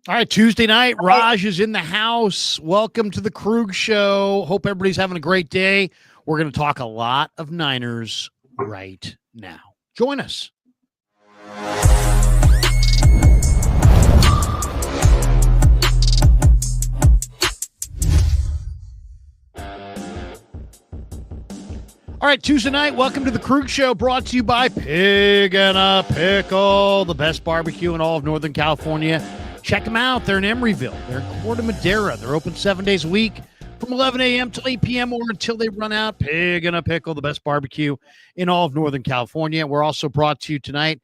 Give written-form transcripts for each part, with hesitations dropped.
All right, Tuesday night, Raj is in the house. Welcome to the Kreuger Show. Hope everybody's having a great day. We're going to talk a lot of Niners right now. Join us. All right, Tuesday night, welcome to the Kreuger Show, brought to you by Pig and a Pickle, the best barbecue in all of Northern California. Check them out. They're in Emeryville. They're in Corte Madera. They're open 7 days a week from 11 a.m. till 8 p.m. or until they run out. Pig and a Pickle, the best barbecue in all of Northern California. We're also brought to you tonight,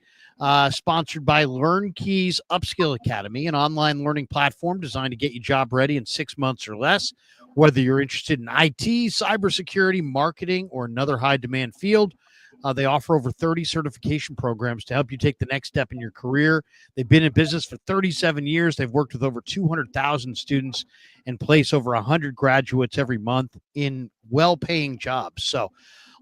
sponsored by LearnKeys Upskill Academy, an online learning platform designed to get you job ready in 6 months or less. Whether you're interested in IT, cybersecurity, marketing, or another high-demand field, they offer over 30 certification programs to help you take the next step in your career. They've been in business for 37 years. They've worked with over 200,000 students and place over 100 graduates every month in well-paying jobs. So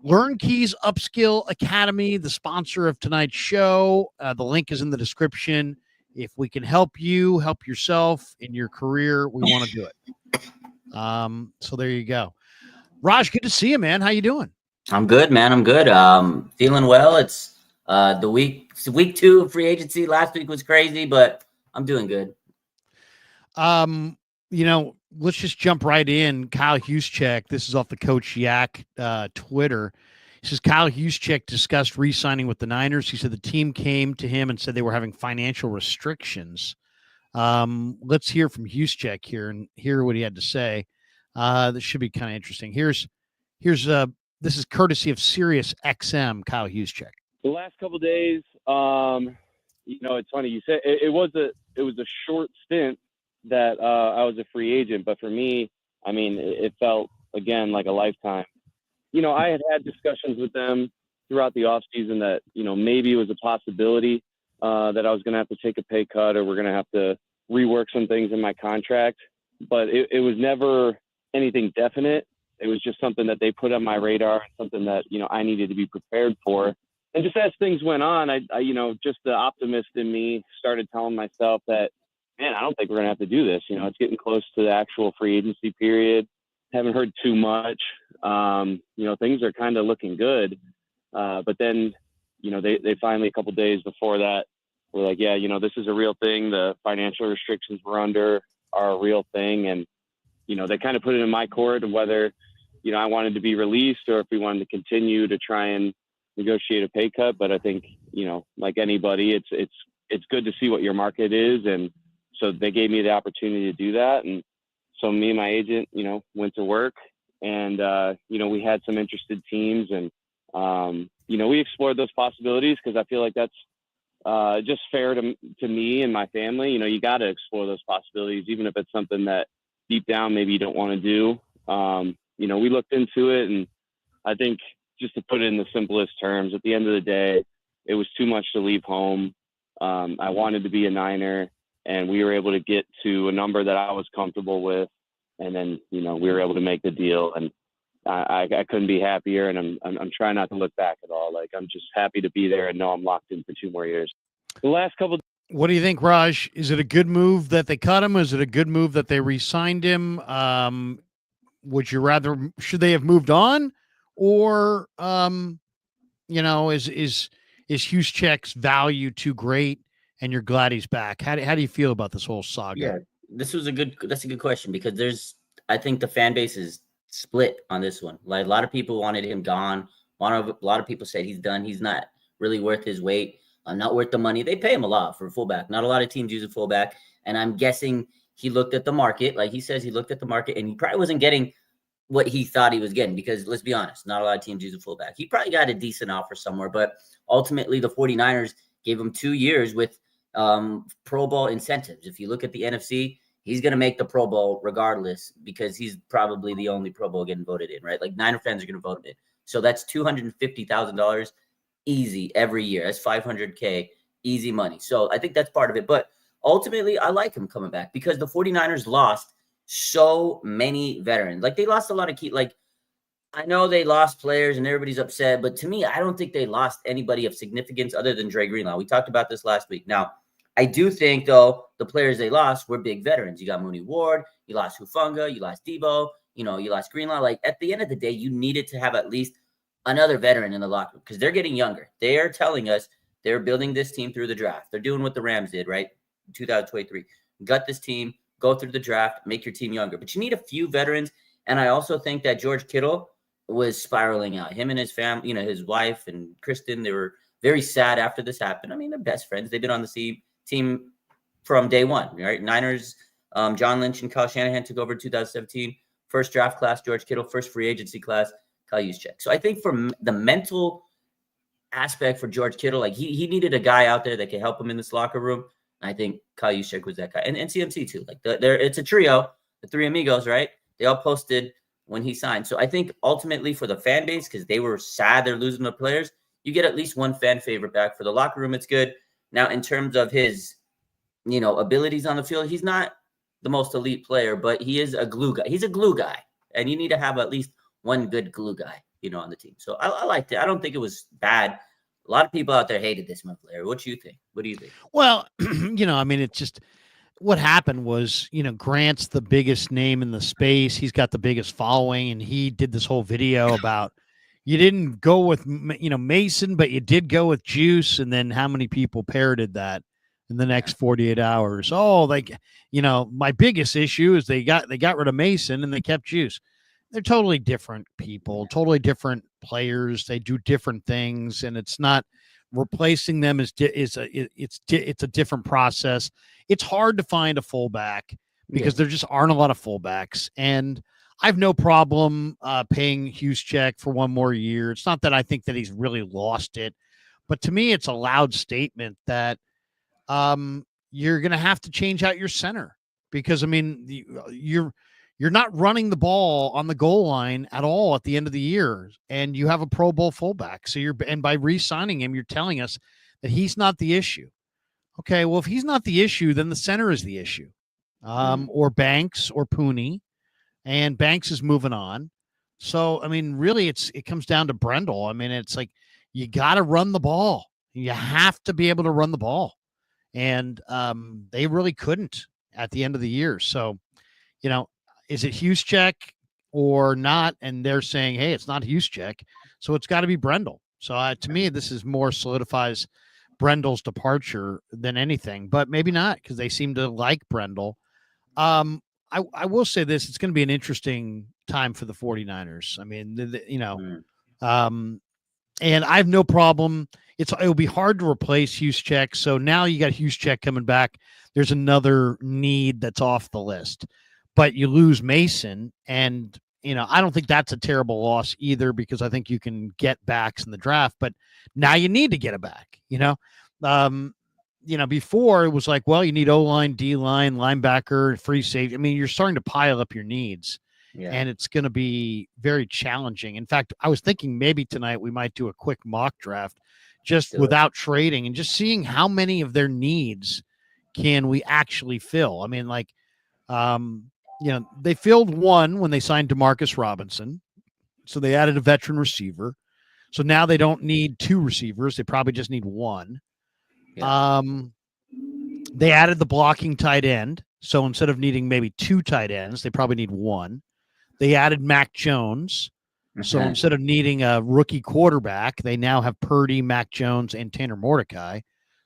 LearnKeys Upskill Academy, the sponsor of tonight's show. The link is in the description. If we can help you, help yourself in your career, we want to do it. So there you go. Raj, good to see you, man. How you doing? I'm good, man. I'm good. Feeling well. It's week 2 of free agency. Last week was crazy, but I'm doing good. Let's just jump right in. Kyle Juszczyk, this is off the Coach Yak Twitter. He says Kyle Juszczyk discussed re-signing with the Niners. He said the team came to him and said they were having financial restrictions. Let's hear from Juszczyk here and hear what he had to say. This should be kind of interesting. This is courtesy of Sirius XM, Kyle Juszczyk. The last couple of days, it's funny. You said it was a short stint that I was a free agent, but for me, I mean, it felt again like a lifetime. I had discussions with them throughout the offseason that maybe it was a possibility that I was going to have to take a pay cut or we're going to have to rework some things in my contract, but it was never anything definite. It was just something that they put on my radar and something that, I needed to be prepared for. And just as things went on, I just the optimist in me started telling myself that, man, I don't think we're going to have to do this. It's getting close to the actual free agency period. Haven't heard too much. Things are kind of looking good. But then, they finally, a couple of days before that, were like, yeah, this is a real thing. The financial restrictions we're under are a real thing. And, they kind of put it in my court of whether, I wanted to be released or if we wanted to continue to try and negotiate a pay cut. But I think, like anybody, it's good to see what your market is. And so they gave me the opportunity to do that. And so me and my agent, went to work and, we had some interested teams and, we explored those possibilities because I feel like that's just fair to me and my family. You got to explore those possibilities, even if it's something that deep down maybe you don't want to do. We looked into it, and I think just to put it in the simplest terms, at the end of the day, it was too much to leave home. I wanted to be a Niner, and we were able to get to a number that I was comfortable with, and then we were able to make the deal, and I couldn't be happier, and I'm trying not to look back at all. Like, I'm just happy to be there and know I'm locked in for 2 more years. The last couple. What do you think, Raj? Is it a good move that they cut him? Is it a good move that they re-signed him? Would you rather, should they have moved on? Or, is Juszczyk's value too great and you're glad he's back? How do you feel about this whole saga? Yeah, that's a good question because I think the fan base is split on this one. Like a lot of people wanted him gone. A lot of people said he's done. He's not really worth his weight. Not worth the money. They pay him a lot for a fullback. Not a lot of teams use a fullback. And I'm guessing he looked at the market. Like he says, he looked at the market and he probably wasn't getting what he thought he was getting because let's be honest, not a lot of teams use a fullback. He probably got a decent offer somewhere, but ultimately the 49ers gave him 2 years with Pro Bowl incentives. If you look at the NFC, he's going to make the Pro Bowl regardless because he's probably the only Pro Bowl getting voted in, right? Like Niner fans are going to vote him in. So that's $250,000 easy every year. That's $500K easy money. So I think that's part of it. But ultimately, I like him coming back because the 49ers lost so many veterans. Like they lost a lot of key. Like I know they lost players and everybody's upset, but to me, I don't think they lost anybody of significance other than Dre Greenlaw. We talked about this last week. Now, I do think, though, the players they lost were big veterans. You got Mooney Ward, you lost Hufanga, you lost Debo, you lost Greenlaw. Like, at the end of the day, you needed to have at least another veteran in the locker room because they're getting younger. They are telling us they're building this team through the draft. They're doing what the Rams did, right? 2023. Gut this team, go through the draft, make your team younger. But you need a few veterans. And I also think that George Kittle was spiraling out. Him and his family, his wife and Kristen, they were very sad after this happened. I mean, they're best friends. They've been on the team from day one, right? Niners, John Lynch and Kyle Shanahan took over 2017. First draft class, George Kittle. First free agency class, Kyle Juszczyk. So I think for the mental aspect for George Kittle, like he needed a guy out there that could help him in this locker room. I think Kyle Juszczyk was that guy. And CMC too. Like it's a trio, the three amigos, right? They all posted when he signed. So I think ultimately for the fan base, because they were sad they're losing the players, you get at least one fan favorite back. For the locker room, it's good. Now, in terms of his, abilities on the field, he's not the most elite player, but he is a glue guy. He's a glue guy. And you need to have at least one good glue guy, on the team. So I liked it. I don't think it was bad. A lot of people out there hated this month, Larry. What do you think? Well, it's just what happened was, Grant's the biggest name in the space. He's got the biggest following, and he did this whole video about you didn't go with, Mason, but you did go with Juice. And then how many people parroted that in the next 48 hours? Oh, my biggest issue is they got rid of Mason and they kept Juice. They're totally different people, totally different players. They do different things, and it's not replacing them it's a different process. It's hard to find a fullback because there just aren't a lot of fullbacks. And I have no problem paying Juszczyk for one more year. It's not that I think that he's really lost it, but to me, it's a loud statement that you're going to have to change out your center because, you're not running the ball on the goal line at all at the end of the year, and you have a Pro Bowl fullback. So and by re-signing him, you're telling us that he's not the issue. Okay, well, if he's not the issue, then the center is the issue, or Banks or Pooney, and Banks is moving on. So, really, it comes down to Brendel. It's like you got to run the ball. You have to be able to run the ball, and they really couldn't at the end of the year. So, is it Juszczyk or not? And they're saying, hey, it's not Juszczyk, so it's got to be Brendel. So to me, this is more solidifies Brendel's departure than anything, but maybe not because they seem to like Brendel. I will say this: it's going to be an interesting time for the 49ers. And I have no problem. It'll be hard to replace Juszczyk. So now you got Juszczyk coming back. There's another need that's off the list. But you lose Mason, and I don't think that's a terrible loss either because I think you can get backs in the draft. But now you need to get a back. Before it was like, well, you need O-line, D-line, linebacker, free safety. You're starting to pile up your needs, and it's going to be very challenging. In fact, I was thinking maybe tonight we might do a quick mock draft just without trading and just seeing how many of their needs can we actually fill. They filled one when they signed DeMarcus Robinson. So they added a veteran receiver. So now they don't need two receivers. They probably just need one. Yeah. They added the blocking tight end. So instead of needing maybe two tight ends, they probably need one. They added Mac Jones. So instead of needing a rookie quarterback, they now have Purdy, Mac Jones, and Tanner Mordecai.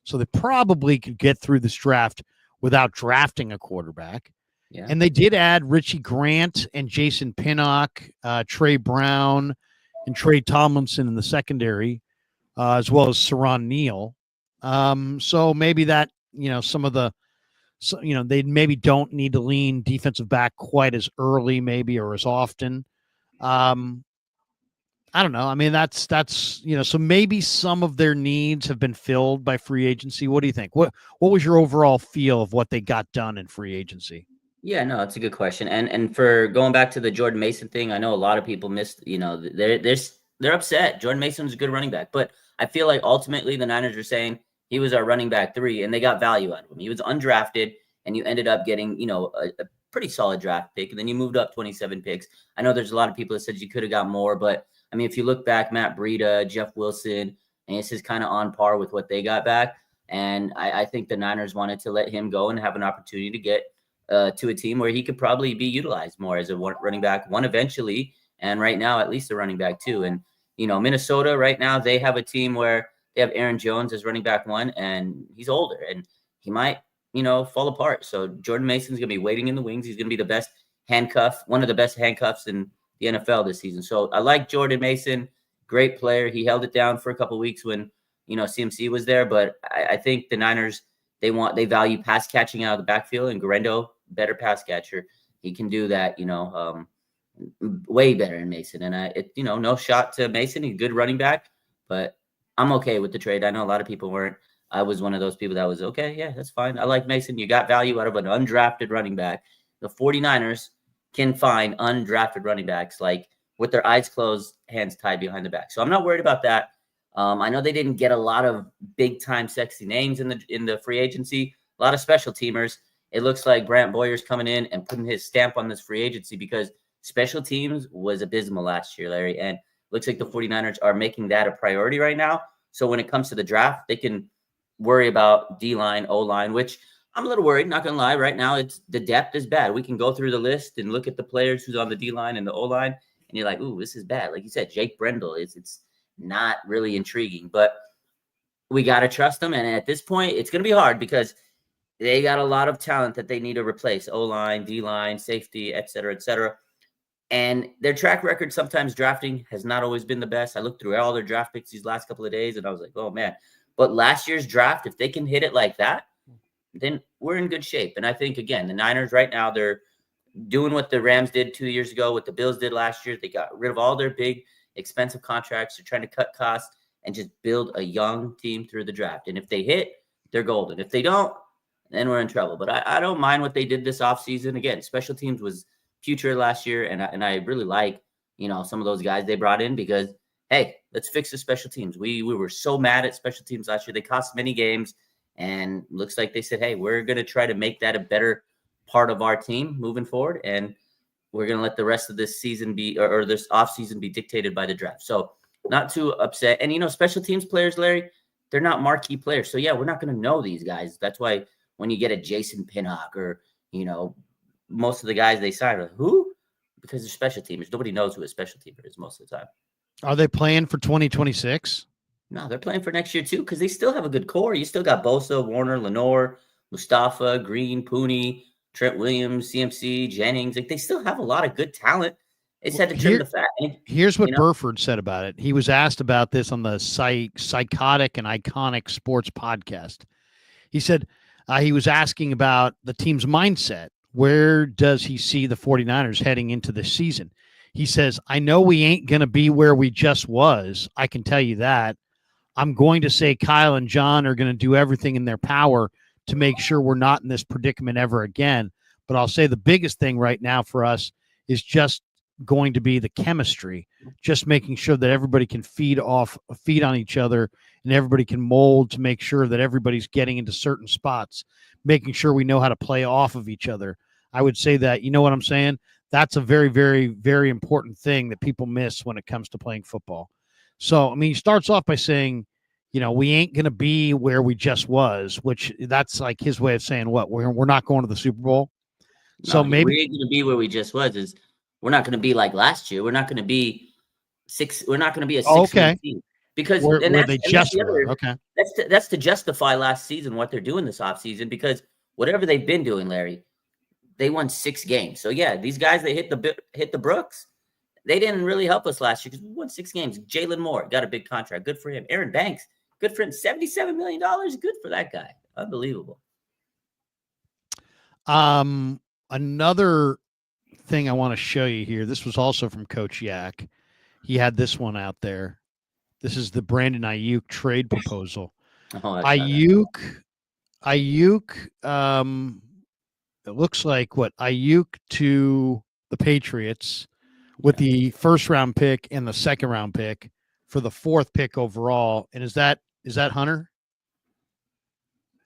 So they probably could get through this draft without drafting a quarterback. Yeah. And they did add Richie Grant and Jason Pinnock, Trey Brown, and Trey Tomlinson in the secondary, as well as Saron Neal. So maybe that, they maybe don't need to lean defensive back quite as early, maybe, or as often. I don't know. That's so maybe some of their needs have been filled by free agency. What do you think? What was your overall feel of what they got done in free agency? Yeah, no, it's a good question. And for going back to the Jordan Mason thing, I know a lot of people missed, they're upset. Jordan Mason was a good running back, but I feel like ultimately the Niners are saying he was our running back 3 and they got value out of him. He was undrafted and you ended up getting, a pretty solid draft pick. And then you moved up 27 picks. I know there's a lot of people that said you could have got more, but if you look back, Matt Breida, Jeff Wilson, and this is kind of on par with what they got back. And I think the Niners wanted to let him go and have an opportunity to get to a team where he could probably be utilized more as a running back, one eventually, and right now at least a running back too. And Minnesota right now, they have a team where they have Aaron Jones as running back 1, and he's older and he might fall apart. So Jordan Mason's gonna be waiting in the wings. He's gonna be the best handcuff, one of the best handcuffs in the NFL this season. So I like Jordan Mason, great player. He held it down for a couple of weeks when CMC was there, but I think the Niners, they value pass catching out of the backfield, and Guerrero, better pass catcher. He can do that, way better than Mason. And no shot to Mason. He's a good running back, but I'm okay with the trade. I know a lot of people weren't. I was one of those people that was okay. Yeah, that's fine. I like Mason. You got value out of an undrafted running back. The 49ers can find undrafted running backs like with their eyes closed, hands tied behind the back. So I'm not worried about that. I know they didn't get a lot of big time sexy names in the free agency, a lot of special teamers. It looks like Brant Boyer's coming in and putting his stamp on this free agency because special teams was abysmal last year, Larry. And looks like the 49ers are making that a priority right now. So when it comes to the draft, they can worry about D-line, O-line, which I'm a little worried, not going to lie. Right now, the depth is bad. We can go through the list and look at the players who's on the D-line and the O-line, and you're like, ooh, this is bad. Like you said, Jake Brendel, it's not really intriguing, but we got to trust them. And at this point, it's going to be hard because they got a lot of talent that they need to replace, O-line, D-line, safety, et cetera, et cetera. And their track record sometimes drafting has not always been the best. I looked through all their draft picks these last couple of days, and I was like, oh, man. But last year's draft, if they can hit it like that, then we're in good shape. And I think, again, the Niners right now, they're doing what the Rams did 2 years ago, what the Bills did last year. They got rid of all their big, expensive contracts. They're trying to cut costs and just build a young team through the draft. And if they hit, they're golden. If they don't, then we're in trouble. But I don't mind what they did this offseason. Again, special teams was future last year, and I really like, some of those guys they brought in because, hey, let's fix the special teams. We were so mad at special teams last year. They cost many games, and looks like they said, hey, we're going to try to make that a better part of our team moving forward, and we're going to let the rest of this season be or this offseason be dictated by the draft. So not too upset. And, special teams players, Larry, they're not marquee players. So, yeah, we're not going to know these guys. That's why when you get a Jason Pinnock or, most of the guys they sign are who? Because they're special teamers. Nobody knows who a special teamer is most of the time. Are they playing for 2026? No, they're playing for next year too because they still have a good core. You still got Bosa, Warner, Lenore, Mustafa, Green, Pooney, Trent Williams, CMC, Jennings. Like they still have a lot of good talent. They just had to trim the fat. Here's what Burford said about it. He was asked about this on the Psychotic and Iconic Sports podcast. He said he was asking about the team's mindset. Where does he see the 49ers heading into the season? He says, I know we ain't going to be where we just was. I can tell you that. I'm going to say Kyle and John are going to do everything in their power to make sure we're not in this predicament ever again. But I'll say the biggest thing right now for us is just going to be the chemistry, just making sure that everybody can feed on each other and everybody can mold to make sure that everybody's getting into certain spots, making sure we know how to play off of each other. I would say that, you know what I'm saying? That's a very, very, very important thing that people miss when it comes to playing football. So, I mean, he starts off by saying, we ain't going to be where we just was, which that's like his way of saying what? We're not going to the Super Bowl. No, so maybe we ain't going to be where we just was is we're not going to be like last year. We're not going to be we're not going to be a 6-win team. Because where they just were. Okay. That's to justify last season what they're doing this offseason because whatever they've been doing, Larry, they won 6 games. So yeah, these guys they hit the Brooks, they didn't really help us last year because we won 6 games. Jalen Moore got a big contract, good for him. Aaron Banks, good for him. $77 million, good for that guy. Unbelievable. Another thing I want to show you here. This was also from Coach Yak. He had this one out there. This is the Brandon Aiyuk trade proposal. Aiyuk, it looks like Aiyuk to the Patriots with the first round pick and the second round pick for the 4th pick overall. And is that Hunter?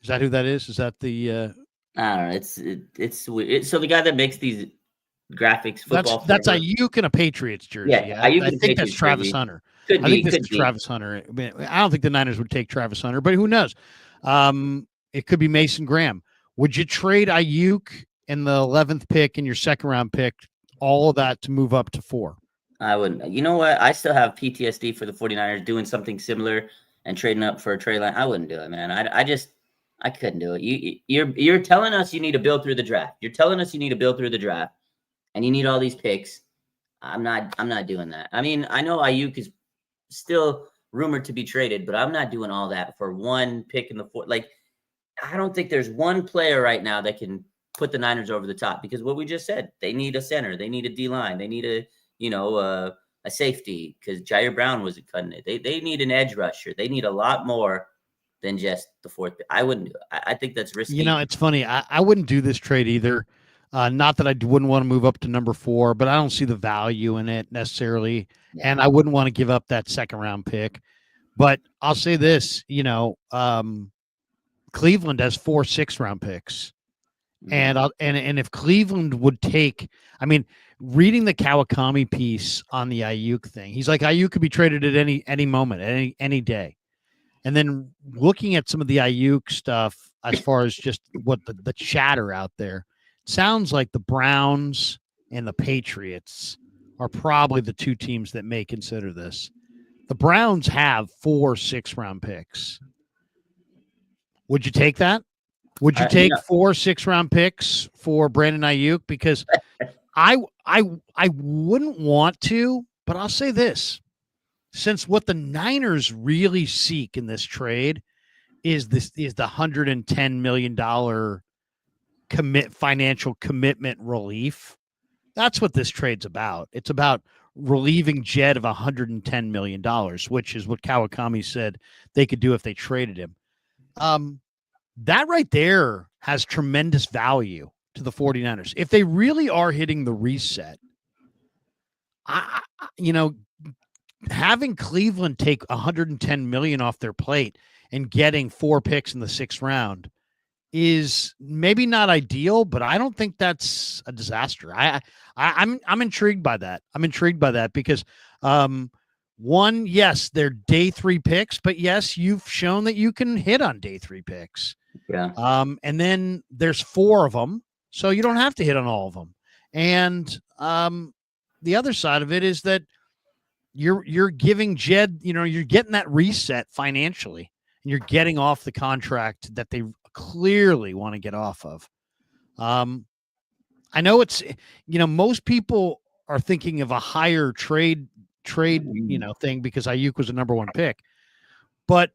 Is that who that is? Is that the I don't know. It's weird. So the guy that makes these graphics, football. That's Aiyuk in a Patriots jersey. Yeah, I think that's Travis Hunter. I think this is Travis Hunter. I don't think the Niners would take Travis Hunter, but who knows? It could be Mason Graham. Would you trade Aiyuk in the 11th pick and your second round pick, all of that to move up to 4? I wouldn't. You know what? I still have PTSD for the 49ers doing something similar and trading up for a trade line. I wouldn't do it, man. I couldn't do it. You're telling us you need to build through the draft. You're telling us you need to build through the draft, and you need all these picks. I'm not doing that. I mean, I know Aiyuk is still rumored to be traded, but I'm not doing all that for one pick in the 4th. Like, I don't think there's one player right now that can put the Niners over the top, because what we just said, they need a center, they need a D-line, they need a safety, because Jair Brown wasn't cutting it. They need an edge rusher. They need a lot more than just the 4th pick. I wouldn't do it. I think that's risky. It's funny. I wouldn't do this trade either. Not that I wouldn't want to move up to number 4, but I don't see the value in it necessarily. Yeah. And I wouldn't want to give up that second round pick. But I'll say this, Cleveland has 4 6-round picks. And if Cleveland would take, reading the Kawakami piece on the Aiyuk thing, he's like, Aiyuk could be traded at any moment, any day. And then looking at some of the Aiyuk stuff, as far as just what the chatter out there, sounds like the Browns and the Patriots are probably the 2 teams that may consider this. The Browns have 4 6-round picks. Would you take that? Would you take 4 6-round picks for Brandon Aiyuk? Because I wouldn't want to, but I'll say this. Since what the Niners really seek in this trade is the $110 million financial commitment relief. That's what this trade's about. It's about relieving Jed of $110 million, which is what Kawakami said they could do if they traded him. That right there has tremendous value to the 49ers. If they really are hitting the reset, having Cleveland take $110 million off their plate and getting 4 picks in the 6th round is maybe not ideal, but I don't think that's a disaster. I'm intrigued by that. I'm intrigued by that because one, yes, they're day 3 picks, but yes, you've shown that you can hit on day 3 picks. Yeah. And then there's 4 of them, so you don't have to hit on all of them. And the other side of it is that you're giving Jed, you're getting that reset financially, and you're getting off the contract that they clearly want to get off of. I know it's, most people are thinking of a higher trade, thing because Aiyuk was a number 1 pick. But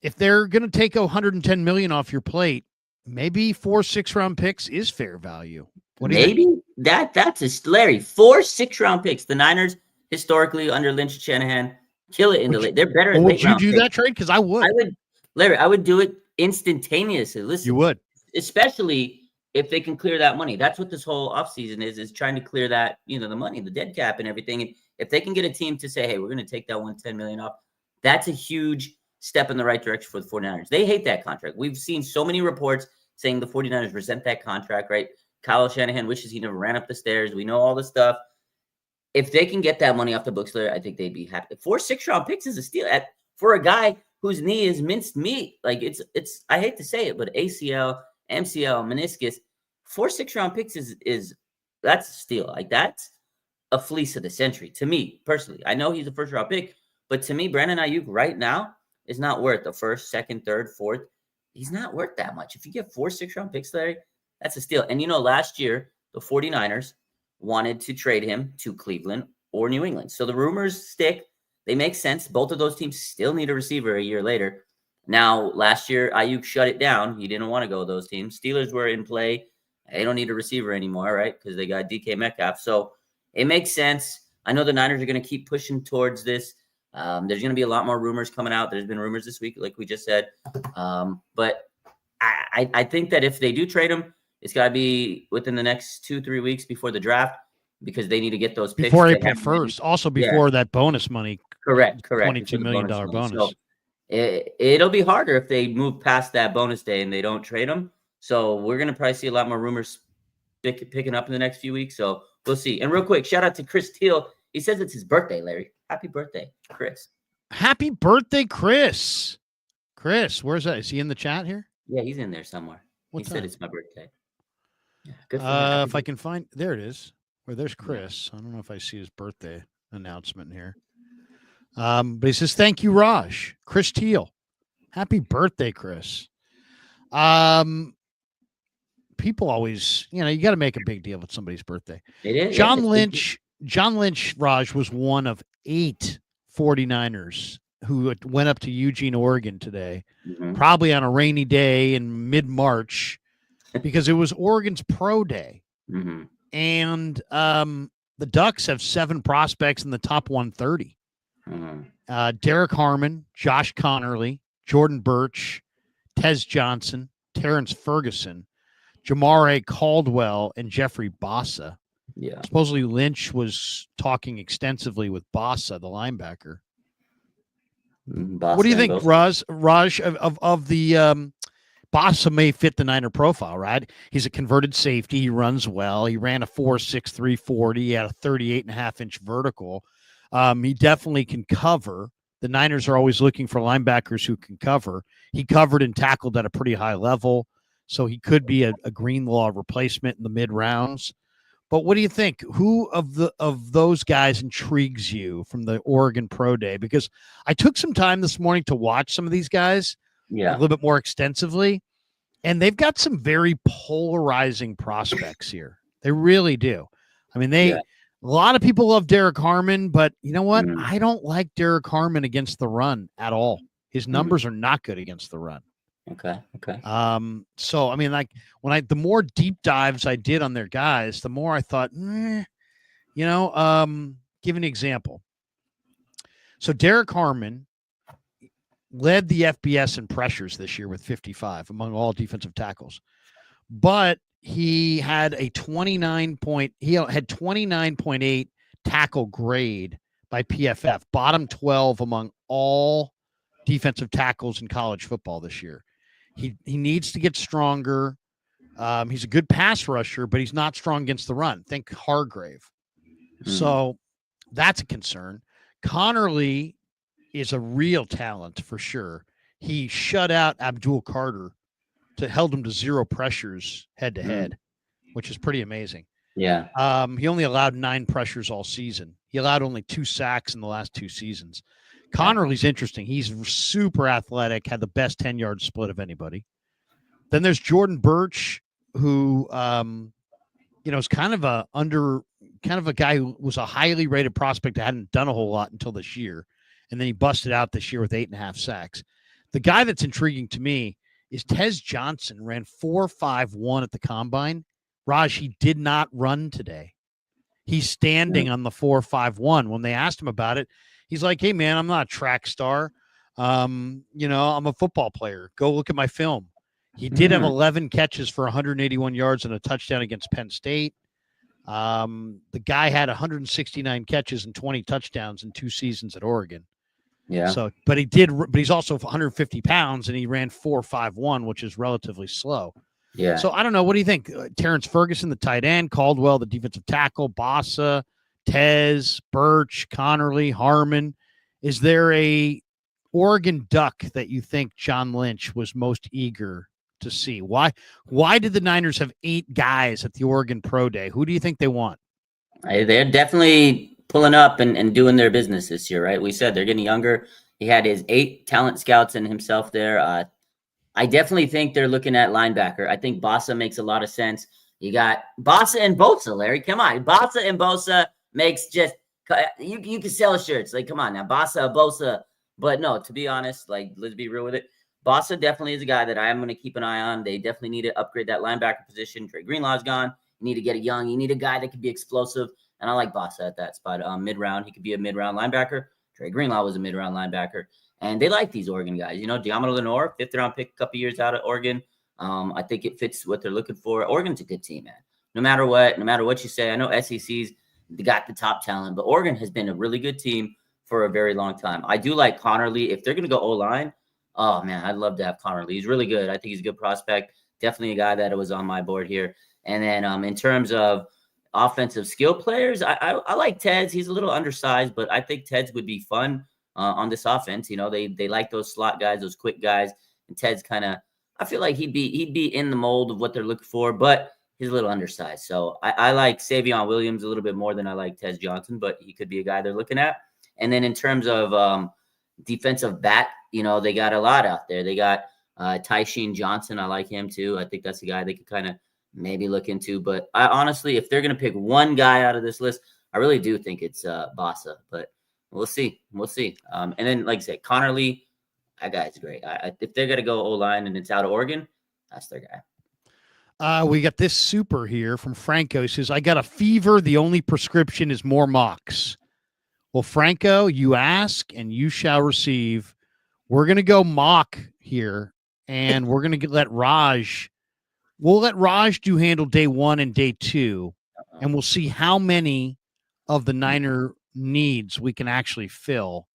if they're going to take $110 million off your plate, maybe 4 6-round picks is fair value. What do you think? That's Larry. 4 6-round picks. The Niners historically under Lynch and Shanahan kill it in the late. They're better at late round picks. Would you do that trade? Because I would. Larry, I would do it instantaneously. Listen, you would, especially if they can clear that money. That's what this whole offseason is trying to clear that, the money, the dead cap and everything. And if they can get a team to say, hey, we're going to take that $110 million off, that's a huge step in the right direction for the 49ers. They hate that contract. We've seen so many reports saying the 49ers resent that contract, right? Kyle Shanahan wishes he never ran up the stairs. We know all this stuff. If they can get that money off the books, Larry, I think they'd be happy. 4 6-round picks is a steal for a guy whose knee is minced meat. Like it's I hate to say it, but ACL, MCL, meniscus, 4 6-round picks is that's a steal. Like that's a fleece of the century to me personally. I know he's a 1st-round pick, but to me, Brandon Aiyuk right now is not worth the 1st, 2nd, 3rd, 4th. He's not worth that much. If you get 4 6-round picks, Larry, that's a steal. And last year the 49ers wanted to trade him to Cleveland or New England. So the rumors stick. They make sense. Both of those teams still need a receiver a year later. Now, last year, Aiyuk shut it down. He didn't want to go with those teams. Steelers were in play. They don't need a receiver anymore, right? Because they got DK Metcalf. So it makes sense. I know the Niners are going to keep pushing towards this. There's going to be a lot more rumors coming out. There's been rumors this week, like we just said. But I think that if they do trade him, it's got to be within the next 2-3 weeks before the draft because they need to get those picks. Before April 1st. Also before that bonus money. Correct. $22 million bonus. So it'll be harder if they move past that bonus day and they don't trade them. So we're going to probably see a lot more rumors picking up in the next few weeks. So we'll see. And real quick, shout out to Chris Teal. He says it's his birthday, Larry. Happy birthday, Chris. Happy birthday, Chris. Chris, where's that? Is he in the chat here? Yeah, he's in there somewhere. He said it's my birthday. Yeah, good for him. If I can find, there it is. Where there's Chris. I don't know if I see his birthday announcement here. But he says, thank you, Raj. Chris Teal. Happy birthday, Chris. People always, you got to make a big deal with somebody's birthday. It is. John Lynch, Raj, was one of 8 49ers who went up to Eugene, Oregon today, probably on a rainy day in mid-March, because it was Oregon's pro day. And the Ducks have 7 prospects in the top 130. Derek Harmon, Josh Connerly, Jordan Birch, Tez Johnson, Terrence Ferguson, Jamare Caldwell, and Jeffrey Bossa. Yeah. Supposedly Lynch was talking extensively with Bossa, the linebacker. What do you think, Raj, of the Bossa may fit the Niner profile, right? He's a converted safety. He runs well. He ran a 4.63 40. He had a 38.5-inch vertical. He definitely can cover. The Niners are always looking for linebackers who can cover. He covered and tackled at a pretty high level, so he could be a Greenlaw replacement in the mid-rounds. But what do you think? Who of those guys intrigues you from the Oregon Pro Day? Because I took some time this morning to watch some of these guys a little bit more extensively, and they've got some very polarizing prospects here. They really do. I mean, a lot of people love Derek Harmon, but you know what? I don't like Derek Harmon against the run at all. His numbers are not good against the run. Okay. So I mean, like the more deep dives I did on their guys, the more I thought, give an example. So Derek Harmon led the FBS in pressures this year with 55 among all defensive tackles, but he had a 29.8 tackle grade by PFF, bottom 12 among all defensive tackles in college football this year. He needs to get stronger. He's a good pass rusher, but he's not strong against the run. Think Hargrave. So that's a concern. Connerly is a real talent for sure. He shut out Abdul Carter held him to 0 pressures head to head, which is pretty amazing. Yeah. He only allowed 9 pressures all season. He allowed only 2 sacks in the last 2 seasons. Connerly's interesting. He's super athletic, had the best 10-yard split of anybody. Then there's Jordan Birch, who, is kind of a guy who was a highly rated prospect that hadn't done a whole lot until this year. And then he busted out this year with 8.5 sacks. The guy that's intriguing to me is Tez Johnson, ran 4.51 at the combine. Raj, he did not run today. He's standing on the 4.51. When they asked him about it, he's like, hey, man, I'm not a track star. I'm a football player. Go look at my film. He did have 11 catches for 181 yards and a touchdown against Penn State. The guy had 169 catches and 20 touchdowns in 2 seasons at Oregon. Yeah. So, but he's also 150 pounds and he ran 4.51, which is relatively slow. Yeah. So I don't know. What do you think? Terrence Ferguson, the tight end, Caldwell, the defensive tackle, Bossa, Tez, Birch, Connerly, Harmon. Is there a Oregon Duck that you think John Lynch was most eager to see? Why did the Niners have 8 guys at the Oregon Pro Day? Who do you think they want? They're definitely pulling up and doing their business this year, right? We said they're getting younger. He had his 8 talent scouts and himself there. I definitely think they're looking at linebacker. I think Bossa makes a lot of sense. You got Bossa and Bosa, Larry. Come on. Bossa and Bosa makes just you can sell shirts. Like, come on now. Bossa, Bosa. But no, to be honest, like, let's be real with it. Bossa definitely is a guy that I am going to keep an eye on. They definitely need to upgrade that linebacker position. Dre Greenlaw's gone. You need to get you need a guy that can be explosive. And I like Bossa at that spot. Mid-round, he could be a mid-round linebacker. Dre Greenlaw was a mid-round linebacker. And they like these Oregon guys. Diamond Lenore, 5th-round pick a couple years out of Oregon. I think it fits what they're looking for. Oregon's a good team, man. No matter what you say. I know SEC's got the top talent, but Oregon has been a really good team for a very long time. I do like Connerly. If they're going to go O-line, oh, man, I'd love to have Connerly. He's really good. I think he's a good prospect. Definitely a guy that was on my board here. And then in terms of offensive skill players, I like Ted's. He's a little undersized, but I think Ted's would be fun. on this offense. They like those slot guys, those quick guys, and Ted's kind of. I feel like he'd be in the mold of what they're looking for, but he's a little undersized. So I like Savion Williams a little bit more than I like Tez Johnson, but he could be a guy they're looking at. And then in terms of defensive back, they got a lot out there. They got Tysheen Johnson. I like him too. I think that's a guy they could kind of maybe look into. But I honestly, if they're going to pick one guy out of this list, I really do think it's Bassa. But we'll see. And then, like I said, Connor Lee, that guy's great. If they're going to go O-line and it's out of Oregon, that's their guy. We got this super here from Franco. He says, I got a fever. The only prescription is more mocks. Well, Franco, you ask and you shall receive. We're going to go mock here, and we're going to let Raj. We'll let Raj handle day 1 and day 2, and we'll see how many of the Niner needs we can actually fill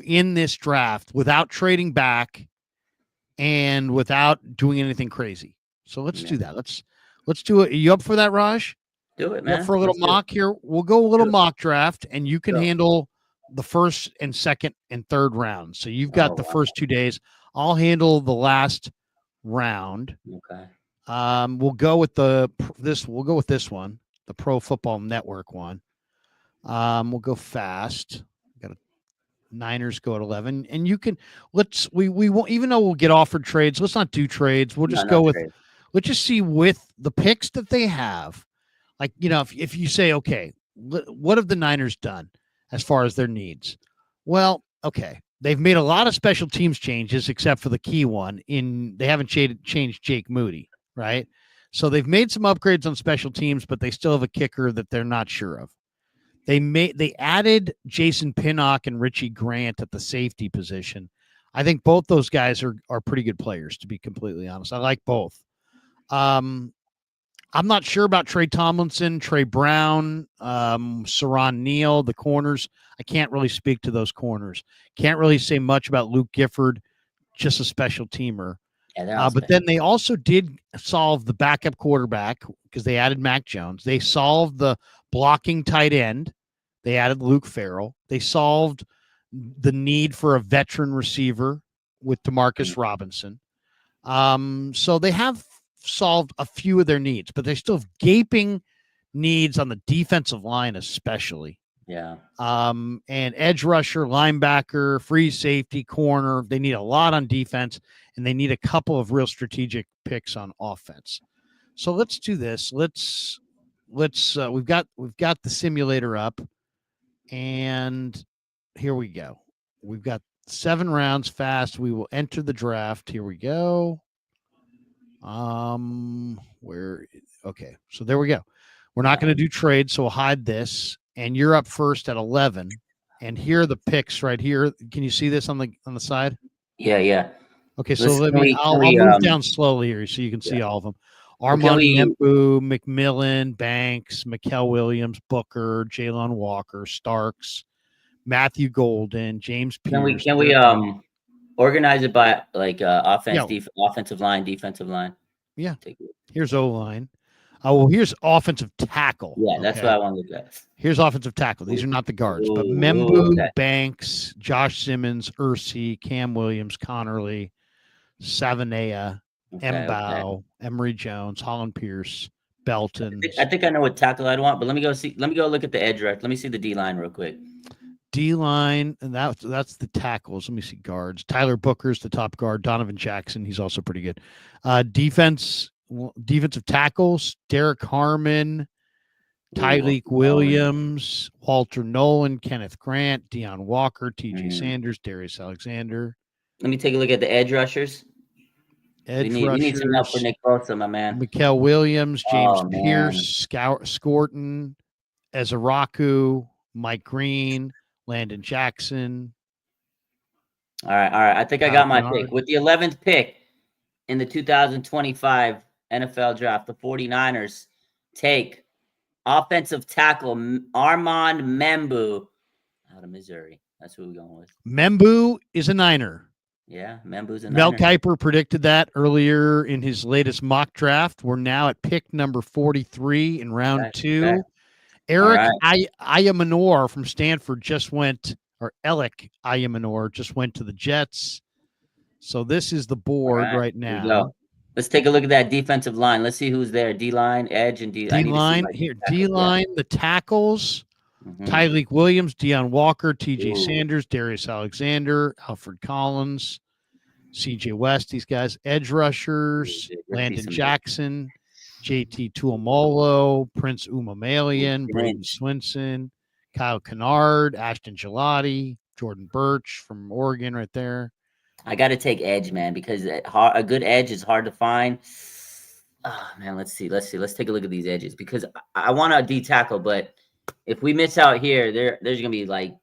in this draft without trading back and without doing anything crazy. So let's do that. Let's do it. Are you up for that, Raj? Do it, man. For a little mock here. We'll go a little mock draft, and you can handle the first and second and third rounds. So you've got the first 2 days. I'll handle the last round. Okay. We'll go with this one, the Pro Football Network one. We'll go fast. Niners go at 11, and you can we won't, even though we'll get offered trades, let's not do trades. We'll just let's just see with the picks that they have. Like, if you say, okay, what have the Niners done as far as their needs? Well, okay, they've made a lot of special teams changes, except for the key one they haven't changed Jake Moody, right? So they've made some upgrades on special teams, but they still have a kicker that they're not sure of. They added Jason Pinnock and Richie Grant at the safety position. I think both those guys are pretty good players, to be completely honest. I like both. I'm not sure about Trey Tomlinson, Trey Brown, Saran Neal, the corners. I can't really speak to those corners. Can't really say much about Luke Gifford, just a special teamer. Yeah, but then they also did solve the backup quarterback because they added Mac Jones. They solved the blocking tight end. They added Luke Farrell. They solved the need for a veteran receiver with DeMarcus Robinson. So they have solved a few of their needs, but they still have gaping needs on the defensive line, especially. Yeah. And edge rusher, linebacker, free safety, corner. They need a lot on defense, and they need a couple of real strategic picks on offense. So let's do this. Let's we've got the simulator up, and here we go. We've got 7 rounds fast. We will enter the draft. Here we go. Okay. So there we go. We're not going to do trades, so we'll hide this. And you're up first at 11. And here are the picks right here. Can you see this on the side? Yeah. Okay, so I'll move down slowly here so you can see all of them. Armand Nembu, McMillan, Banks, Mikael Williams, Booker, Jalen Walker, Starks, Matthew Golden, James Pierce. Can we organize it by offensive line, defensive line? Yeah. Here's O-line. Here's offensive tackle. Yeah, that's what I want to look at. Here's offensive tackle. These are not the guards, but Membu, Banks, Josh Simmons, Ursi, Cam Williams, Connerly, Savanea, Mbao, Emory Jones, Holland Pierce, Belton. I think I know what tackle I'd want, but let me go look at the edge rush. Let me see the D-line real quick. D-line, and that's the tackles. Let me see guards. Tyler Booker's the top guard. Donovan Jackson, he's also pretty good. Defensive tackles, Derek Harmon, Tyleek Williams, Walter Nolan, Kenneth Grant, Deion Walker, T.J. Sanders, Darius Alexander. Let me take a look at the edge rushers. We need some help for Nick Bosa, my man. Mikael Williams, James Pierce, Scorton, Ezaraku, Mike Green, Landon Jackson. All right. I think I got my pick. With the 11th pick in the 2025 NFL draft, the 49ers take offensive tackle Armand Membu out of Missouri. That's who we're going with. Membu is a Niner. Yeah, Membu's a Niner. Mel Kiper predicted that earlier in his latest mock draft. We're now at pick number 43 in round 2. Okay. Eric Ayamanor from Stanford just went or Alec Ayamanor just went to the Jets. So this is the All board right Here we now. go. Let's take a look at that defensive line. Let's see who's there. D-line, edge, and D. I need to see D-line my here. tackles. D-line, the tackles. Tyreek Williams, Deion Walker, T.J. Sanders, Darius Alexander, Alfred Collins, C.J. West, these guys. Edge rushers, Landon Jackson, J.T. Tuamolo, Prince Umamalian, Braden Swinson, Kyle Kennard, Ashton Gelati, Jordan Birch from Oregon right there. I got to take edge, man, because a good edge is hard to find. Oh, man, let's see. Let's take a look at these edges because I want a D tackle, but if we miss out here, there's going to be like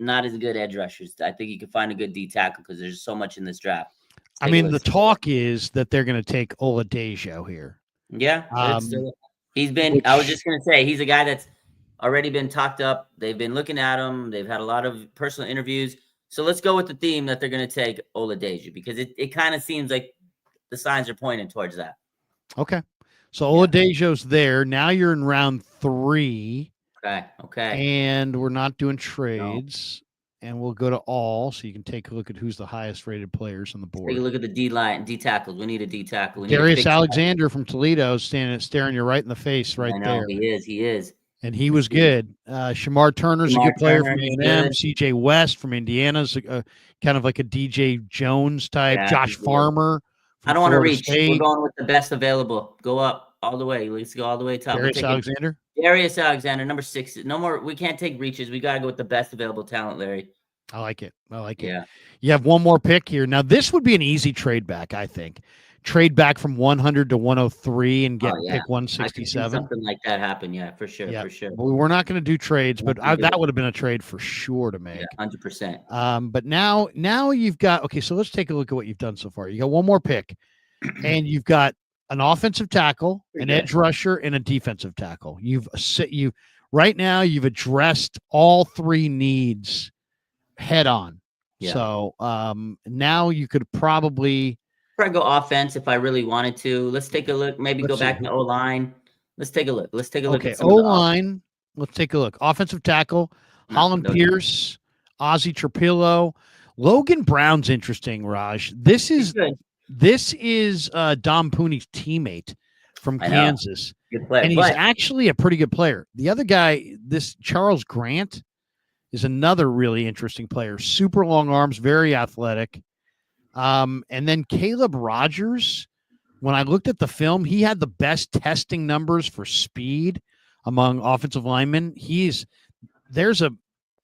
not as good edge rushers. I think you can find a good D tackle because there's so much in this draft. I mean, the talk is that they're going to take Oladejo here. Yeah. He's been, I was just going to say, he's a guy that's already been talked up. They've been looking at him. They've had a lot of personal interviews. So let's go with the theme that they're going to take Oladejo because it kind of seems like the signs are pointing towards that. Okay. So Oladejo's there. Now you're in round 3. Okay. And we're not doing trades. No. And we'll go to all so you can take a look at who's the highest rated players on the board. Take a look at the D line, D tackles. We need a D tackle. Darius Alexander from Toledo staring you right in the face right there. He is. And he was good. Shamar Turner's a good player from A&M. C.J. West from Indiana's kind of like a DJ Jones type. Yeah, Josh Farmer. I don't want to reach. State. We're going with the best available. Go up all the way. Let's go all the way top. Darius Alexander? Darius Alexander, number 6. No more. We can't take reaches. We got to go with the best available talent, Larry. I like it. Yeah. You have one more pick here. Now, this would be an easy trade back, I think. Trade back from 100 to 103 and get pick 167. Something like that happen, for sure, for sure. Well, we're not going to do trades, but that would have been a trade for sure to make. 100%. But now you've got so let's take a look at what you've done so far. You got one more pick, and you've got an offensive tackle, an edge rusher, and a defensive tackle. Right now you've addressed all 3 needs head on. Yeah. So now you could probably go offense if I really wanted to. Let's take a look. Maybe go back to O-line. Let's take a look. Okay, O-line. Let's take a look. Offensive tackle, Holland Pierce, Ozzie Trapillo. Logan Brown's interesting, Raj. This is Dom Pooney's teammate from Kansas. Good player. And he's actually a pretty good player. The other guy, this Charles Grant, is another really interesting player. Super long arms, very athletic. And then Caleb Rogers, when I looked at the film, he had the best testing numbers for speed among offensive linemen. Let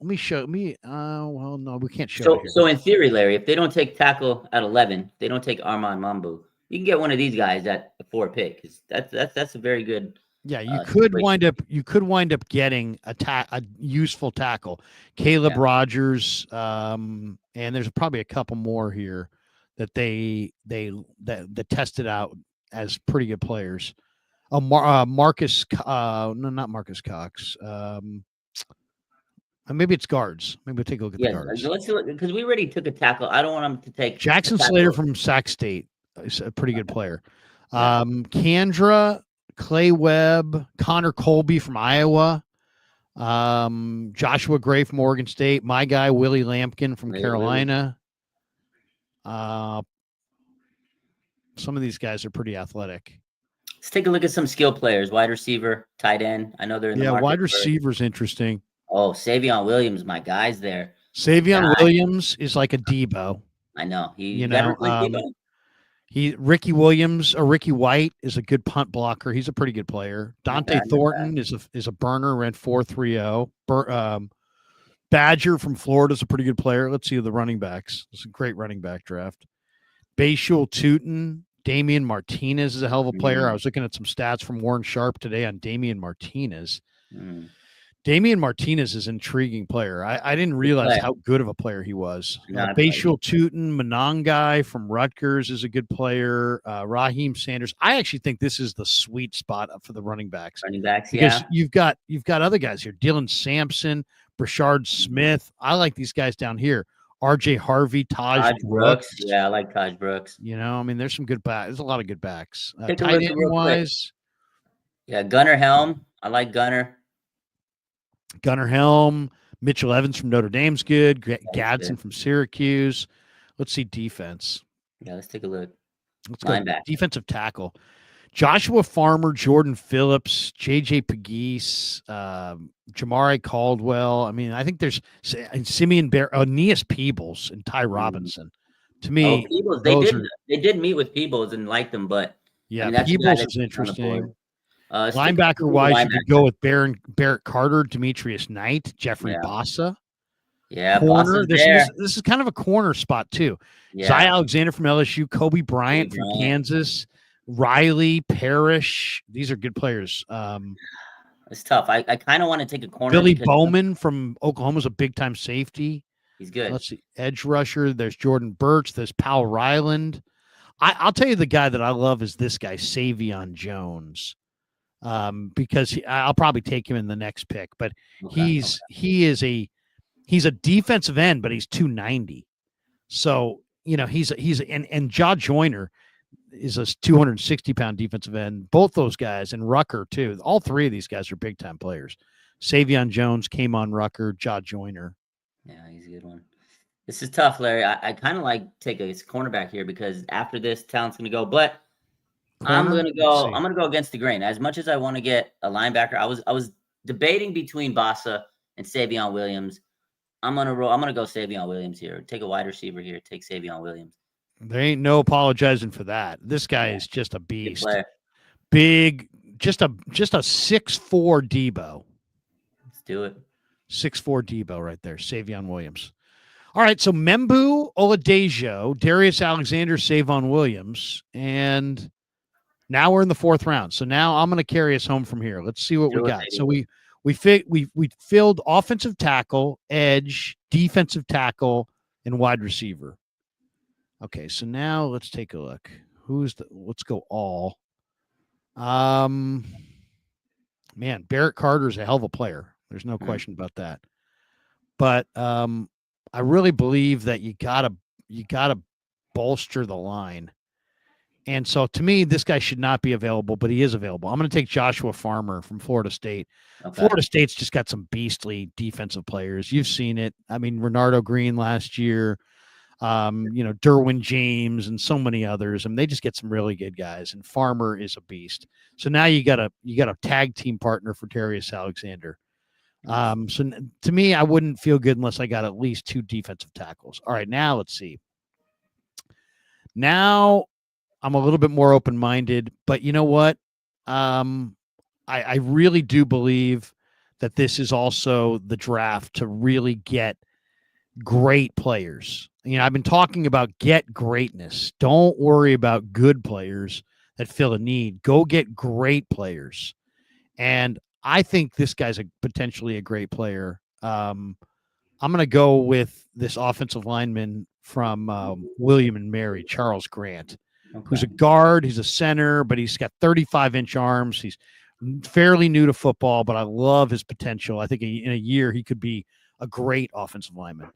me show me. Well, no, we can't show. So in theory, Larry, if they don't take tackle at 11, they don't take Armand Mambu. You can get one of these guys at the 4 pick. That's a very good. Yeah, you could wind up getting a useful tackle. Caleb Rogers, and there's probably a couple more here that they tested out as pretty good players. Marcus, no, not Marcus Cox. Maybe it's guards. Maybe we'll take a look at the guards. Let's look because we already took a tackle. I don't want them to take Jackson Slater from Sac State. Is a pretty good player. Kandra, Clay Webb, Connor Colby from Iowa, Joshua Gray from Oregon State, my guy Willie Lampkin from Carolina. Some of these guys are pretty athletic. Let's take a look at some skill players. Wide receiver, tight end. I know they're in the market. Wide receiver's interesting. Oh, Savion Williams, my guy's there. Savion Williams is like a Debo. I know. Ricky White is a good punt blocker. He's a pretty good player. Dante Thornton is a burner, ran 4.30. Badger from Florida is a pretty good player. Let's see the running backs. It's a great running back draft. Bayshul Tootin, Damian Martinez is a hell of a player. I was looking at some stats from Warren Sharp today on Damian Martinez. Damian Martinez is an intriguing player. I didn't realize how good of a player he was. Bayshul Tootin, Monangai from Rutgers is a good player. Raheem Sanders. I actually think this is the sweet spot for the running backs. Because you've got other guys here. Dylan Sampson, Brashard Smith. I like these guys down here. RJ Harvey, Taj Brooks. Yeah, I like Taj Brooks. There's some good backs. There's a lot of good backs. Tight end wise. Yeah, Gunnar Helm. I like Gunnar. Gunnar Helm, Mitchell Evans from Notre Dame's good. Gadsden good. from Syracuse. Let's see defense. Yeah, let's take a look. Let's go Linebacker. defensive tackle. Joshua Farmer, Jordan Phillips, J.J. Pegues, Jamari Caldwell. I mean, I think there's Simeon Aeneas Peebles, and Ty Robinson. To me, Peebles, they did meet with Peebles and liked him, but yeah, I mean, Peebles is interesting. Linebacker Linebacker-wise, you could go with Barrett Carter, Demetrius Knight, Jeffrey Yeah. Bassa. Yeah, Corner. Bossa's This is kind of a corner spot too. Yeah. Zy Alexander from LSU, Kobe Bryant from Kansas, Riley Parrish. These are good players. It's tough. I kind of want to take a corner. Billy Bowman from Oklahoma's a big-time safety. He's good. Let's see. Edge rusher. There's Jordan Birch. There's Powell Ryland. I'll tell you the guy that I love is this guy, Savion Jones. Because I'll probably take him in the next pick. But he's a defensive end, but he's 290. So, and Jaw Joyner is a 260-pound defensive end. Both those guys, and Rucker too. All three of these guys are big-time players. Savion Jones, came on Rucker, Jaw Joyner. Yeah, he's a good one. This is tough, Larry. I kind of like take a cornerback here because after this, talent's going to go. But I'm going to go against the grain. As much as I want to get a linebacker, I was debating between Bassa and Savion Williams. I'm gonna go Savion Williams here. Take a wide receiver here. Take Savion Williams. There ain't no apologizing for that. This guy is just a beast. Big, just a 6'4" Debo. Let's do it. 6'4" Debo right there. Savion Williams. All right, so Membu Oladejo, Darius Alexander, Savon Williams, and now we're in the 4th round. So now I'm going to carry us home from here. Let's see what we got. So we filled offensive tackle, edge, defensive tackle, and wide receiver. Okay, so now let's take a look. Let's go all. Man, Barrett Carter is a hell of a player. There's no question about that. But I really believe that you gotta bolster the line. And so to me, this guy should not be available, but he is available. I'm going to take Joshua Farmer from Florida State. Okay. Florida State's just got some beastly defensive players. You've seen it. I mean, Renardo Green last year, Derwin James and so many others. And they just get some really good guys. And Farmer is a beast. So now you got a tag team partner for Darius Alexander. So to me, I wouldn't feel good unless I got at least 2 defensive tackles. All right, now let's see. Now I'm a little bit more open-minded, but you know what? I really do believe that this is also the draft to really get great players. I've been talking about get greatness. Don't worry about good players that fill a need. Go get great players. And I think this guy's potentially a great player. I'm going to go with this offensive lineman from William and Mary, Charles Grant. Okay. Who's a guard, he's a center, but he's got 35-inch arms. He's fairly new to football, but I love his potential. I think in a year he could be a great offensive lineman.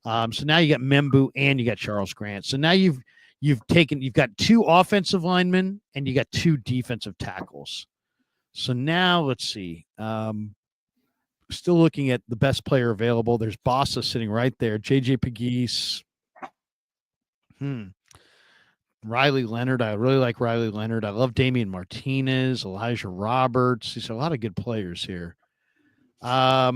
So now you got Membu and you got Charles Grant. So now you've got 2 offensive linemen and you got 2 defensive tackles. So now let's see. Still looking at the best player available. There's Bassa sitting right there. J.J. Pegues. Riley Leonard. I really like Riley Leonard. I love Damian Martinez, Elijah Roberts. These are a lot of good players here. I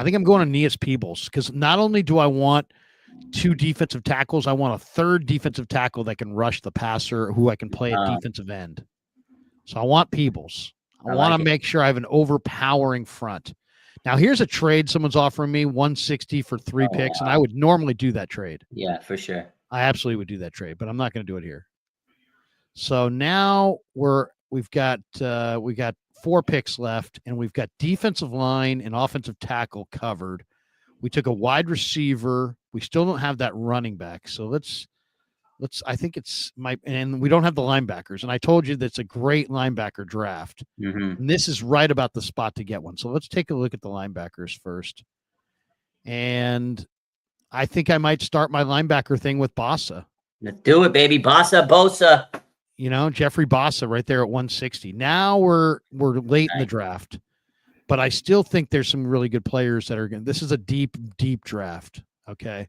think I'm going to Aeneas Peebles because not only do I want 2 defensive tackles, I want a 3rd defensive tackle that can rush the passer who I can play at defensive end. So I want Peebles. I want to make sure I have an overpowering front. Now, here's a trade someone's offering me, 160 for 3 picks, and I would normally do that trade. Yeah, for sure. I absolutely would do that trade, but I'm not going to do it here. So now we've got 4 picks left, and we've got defensive line and offensive tackle covered. We took a wide receiver. We still don't have that running back. So I think and we don't have the linebackers. And I told you that's a great linebacker draft. Mm-hmm. And this is right about the spot to get one. So let's take a look at the linebackers first. And I think I might start my linebacker thing with Bassa. Let's do it, baby. Bosa. Jeffrey Bassa right there at 160. Now we're late in the draft. but I still think there's some really good players that are going. This is a deep, deep draft. Okay.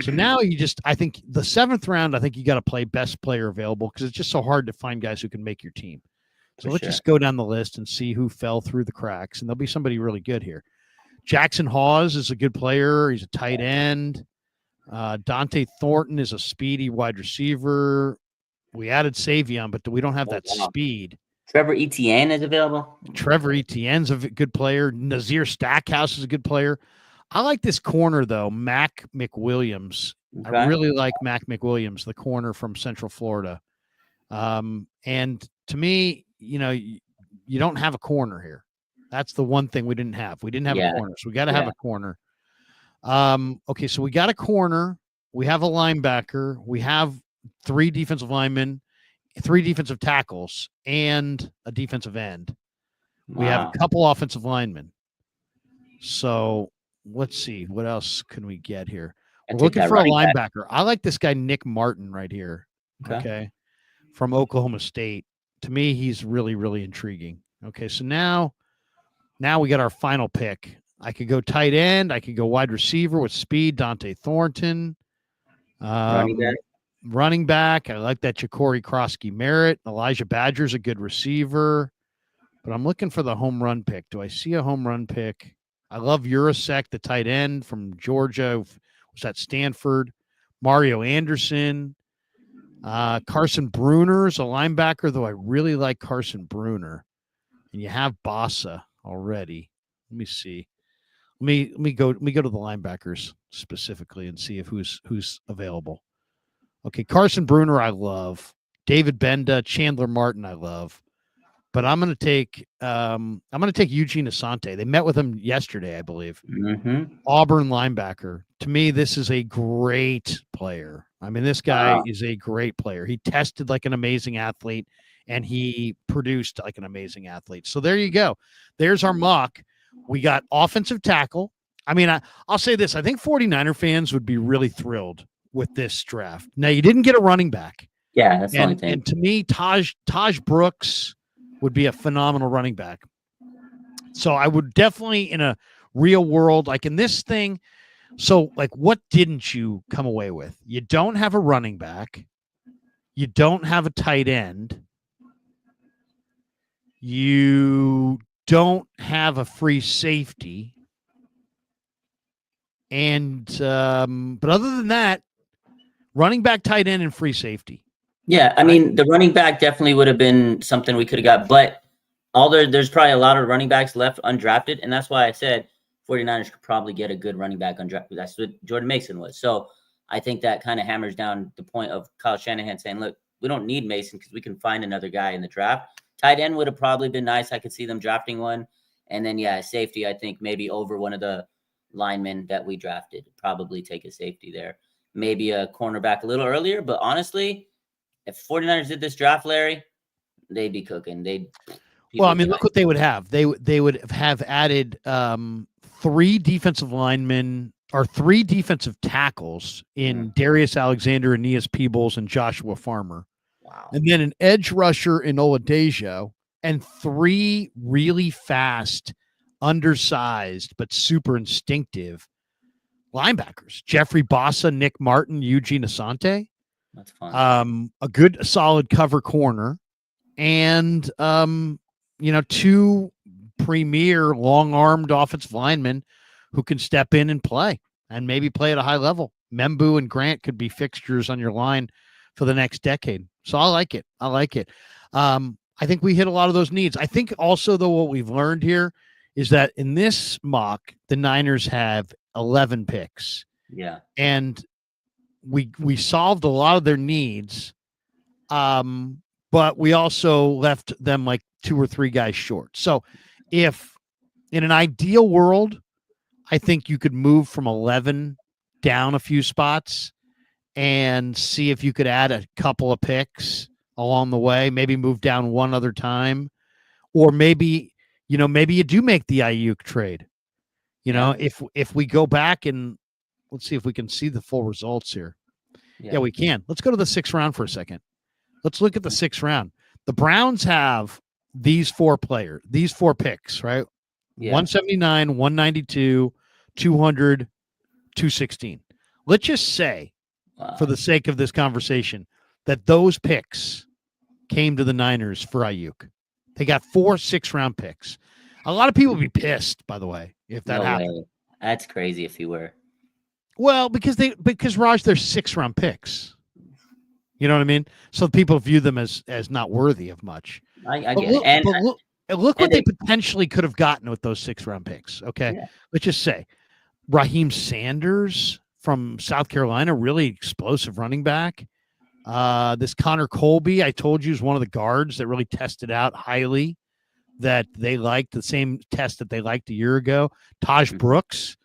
So now I think the 7th round, I think you got to play best player available because it's just so hard to find guys who can make your team. So let's just go down the list and see who fell through the cracks. And there'll be somebody really good here. Jackson Hawes is a good player. He's a tight end. Dante Thornton is a speedy wide receiver. We added Savion, but we don't have that speed. Trevor Etienne is available. Trevor Etienne's a good player. Nazir Stackhouse is a good player. I like this corner, though, Mac McWilliams. Okay. I really like Mac McWilliams, the corner from Central Florida. And to me, you don't have a corner here. That's the one thing we didn't have. We didn't have a corner, so we got to have a corner. Okay, so we got a corner. We have a linebacker. We have 3 defensive linemen, 3 defensive tackles, and a defensive end. We have a couple offensive linemen. So let's see. What else can we get here? We're looking for a linebacker. I like this guy, Nick Martin, right here. Okay. From Oklahoma State. To me, he's really, really intriguing. Okay, so now we got our final pick. I could go tight end. I could go wide receiver with speed, Dante Thornton. Running back. I like that Ja'Cory Krosky-Merritt. Elijah Badger's a good receiver. But I'm looking for the home run pick. Do I see a home run pick? I love Urasek, the tight end from Georgia. Was at Stanford. Mario Anderson. Carson Bruner's a linebacker, though I really like Carson Bruner. And you have Bossa already. Let me see. Let me go to the linebackers specifically and see if who's available. Okay, Carson Bruner I love. David Benda, Chandler Martin I love. But I'm gonna take Eugene Asante. They met with him yesterday, I believe. Mm-hmm. Auburn linebacker. To me, this is a great player. I mean, this guy is a great player. He tested like an amazing athlete, and he produced like an amazing athlete. So there you go. There's our mock. We got offensive tackle. I mean, I'll say this. I think 49er fans would be really thrilled with this draft. Now, you didn't get a running back. Yeah, that's the only thing. And to me, Taj Brooks would be a phenomenal running back. So I would definitely, in a real world, like in this thing, so like what didn't you come away with? You don't have a running back. You don't have a tight end. You don't have a free safety. And but other than that, running back, tight end, and free safety. Yeah, I mean, the running back definitely would have been something we could have got, but there's probably a lot of running backs left undrafted, and that's why I said 49ers could probably get a good running back undrafted. That's what Jordan Mason was. So I think that kind of hammers down the point of Kyle Shanahan saying, look, we don't need Mason because we can find another guy in the draft. Tight end would have probably been nice. I could see them drafting one. And then, safety, I think maybe over one of the linemen that we drafted. Probably take a safety there. Maybe a cornerback a little earlier. But honestly, if 49ers did this draft, Larry, they'd be cooking. Look what they would have. They would have added 3 defensive linemen or 3 defensive tackles in Darius Alexander, Aeneas Peebles, and Joshua Farmer. Wow. And then an edge rusher in Oladejo and 3 really fast, undersized, but super instinctive linebackers. Jeffrey Bossa, Nick Martin, Eugene Asante. That's fun. A good, solid cover corner. And, 2 premier long-armed offensive linemen who can step in and play and maybe play at a high level. Membu and Grant could be fixtures on your line for the next decade. So I like it. I think we hit a lot of those needs. I think also, though, what we've learned here is that in this mock, the Niners have 11 picks. Yeah. And we solved a lot of their needs, but we also left them like 2 or 3 guys short. So if in an ideal world, I think you could move from 11 down a few spots and see if you could add a couple of picks along the way, maybe move down one other time, or maybe you do make the Aiyuk trade. If we go back and let's see if we can see the full results here. Yeah, we can. Let's go to the 6th round for a second. Let's look at the 6th round. The Browns have these 4 picks, right? Yeah. 179, 192, 200, 216. Let's just say, for the sake of this conversation, that those picks came to the Niners for Aiyuk. They got 4 6-round picks. A lot of people would be pissed, by the way, if that happened. Way. That's crazy if he were. Well, because Raj, they're 6-round picks. You know what I mean? So people view them as not worthy of much. I get it. And look what they potentially could have gotten with those 6-round picks. Okay. Yeah. Let's just say Raheem Sanders from South Carolina, really explosive running back. This Connor Colby, I told you, is one of the guards that really tested out highly, that they liked, the same test that they liked a year ago. Taj Brooks.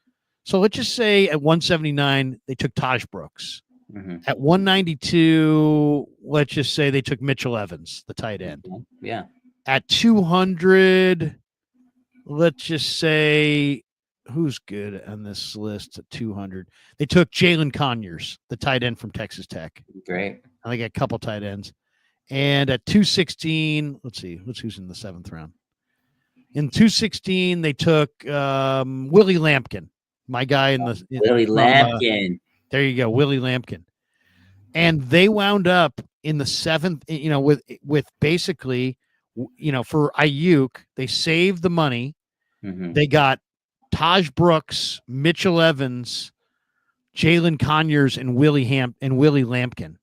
So let's just say at 179, they took Taj Brooks. At 192, let's just say they took Mitchell Evans, the tight end. Yeah. At 200, let's just say, who's good on this list at 200? They took Jalen Conyers, the tight end from Texas Tech. Great. I think a couple tight ends. And at 216, let's see, who's in the 7th round. In 216, they took Willie Lampkin, my guy Willie Lampkin. There you go, Willie Lampkin. And they wound up in the 7th, with basically, for Aiyuk, they saved the money. They got Taj Brooks, Mitchell Evans, Jalen Conyers, and Willie Lampkin.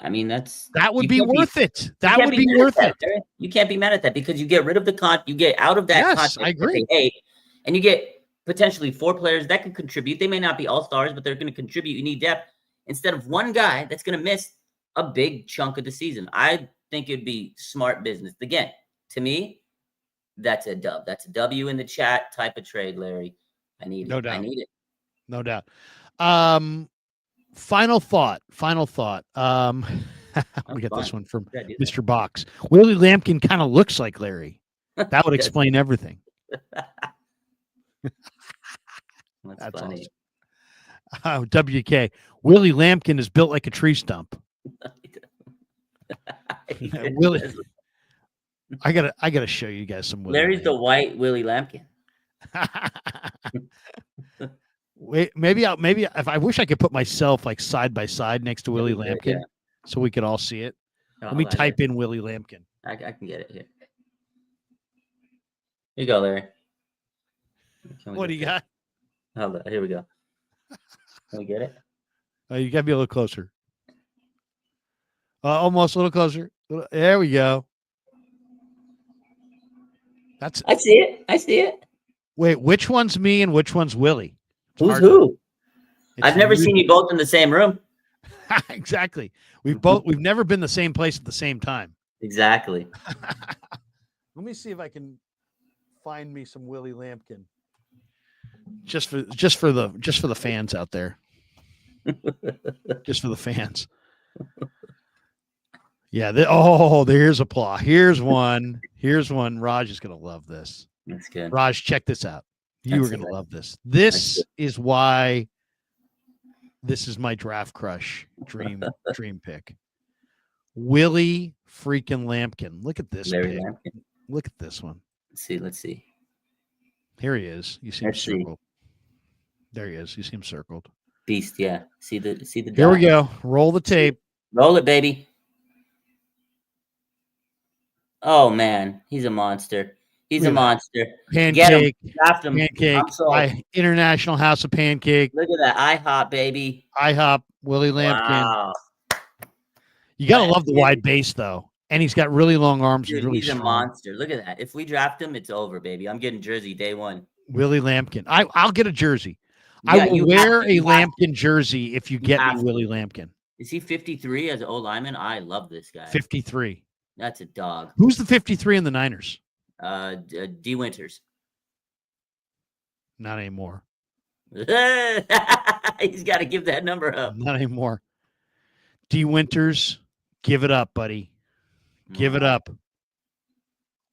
I mean, that would be worth it. That would be worth it. You can't be mad at that because you get rid of the you get out of that contract. I agree. And you get potentially 4 players that can contribute. They may not be all-stars, but they're going to contribute. You need depth instead of one guy that's going to miss a big chunk of the season. I think it'd be smart business. Again, to me, that's a dub. That's a W in the chat type of trade, Larry. I need it. No doubt. I need it. No doubt. Final thought. Let me get this one from Mr. Box. Willie Lampkin kind of looks like Larry. That would explain everything. That's funny. Awesome. WK. Willie Lampkin is built like a tree stump. Willie. I gotta show you guys some Willie. Larry's the white Willie Lampkin. Wait, maybe if I wish I could put myself like side by side next to Willie Lampkin, so we could all see it. Let me type in Willie Lampkin. I can get it here. Here you go, Larry. What do you got? Hold on. Here we go. Can we get it? Oh, you got to be a little closer. Almost a little closer. There we go. I see it. Wait, which one's me and which one's Willie? Who's who? I've never seen you both in the same room. Exactly. We've never been the same place at the same time. Exactly. Let me see if I can find me some Willie Lampkin. Just for the fans out there. Just for the fans. Yeah. There's applause. Here's one. Raj is gonna love this. That's good. Raj, check this out. You are gonna love this. This is why this is my draft crush dream pick. Willie freaking Lampkin. Look at this pick. Look at this one. Let's see. Here he is. You see him circled. There he is. You see him circled. Beast, yeah. See the Here we go. Roll the tape. Roll it, baby. Oh man, he's a monster. He's a monster. Pancake. Get him. Draft him. Pancake. International House of Pancake. Look at that. IHOP, baby. IHOP. Willie Lampkin. Wow. You got to love the wide base, though. And he's got really long arms. Dude, really he's strong. A monster. Look at that. If we draft him, it's over, baby. I'm getting jersey day one. Willie Lampkin. I'll get a jersey. Yeah, I will wear a Lampkin jersey if you get me Willie Lampkin. Is he 53 as an old lineman? I love this guy. 53. That's a dog. Who's the 53 in the Niners? D. Winters. Not anymore. He's got to give that number up. Not anymore. D. Winters, give it up, buddy. Give it up.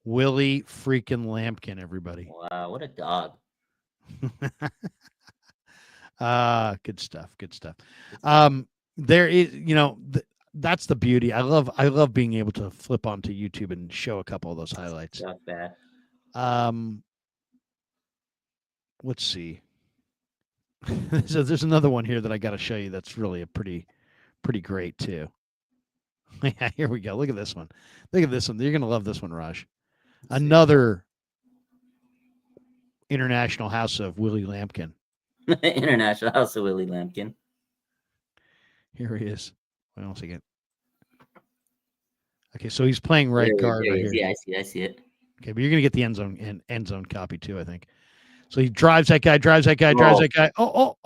Willie freaking Lampkin, everybody. Wow, what a dog. Good stuff. Good stuff. There is, that's the beauty. I love being able to flip onto YouTube and show a couple of those highlights. Not bad. let's see. So there's another one here that I got to show you that's really a pretty great too. Yeah, here we go. Look at this one. Look at this one. You're going to love this one, Raj. Another International House of Willie Lampkin. International House of Willie Lampkin. Here he is. Wait 1 second. Okay, so he's playing right guard right here. Yeah, I see it. Okay, but you're going to get the end zone copy too, I think. So he drives that guy. Oh.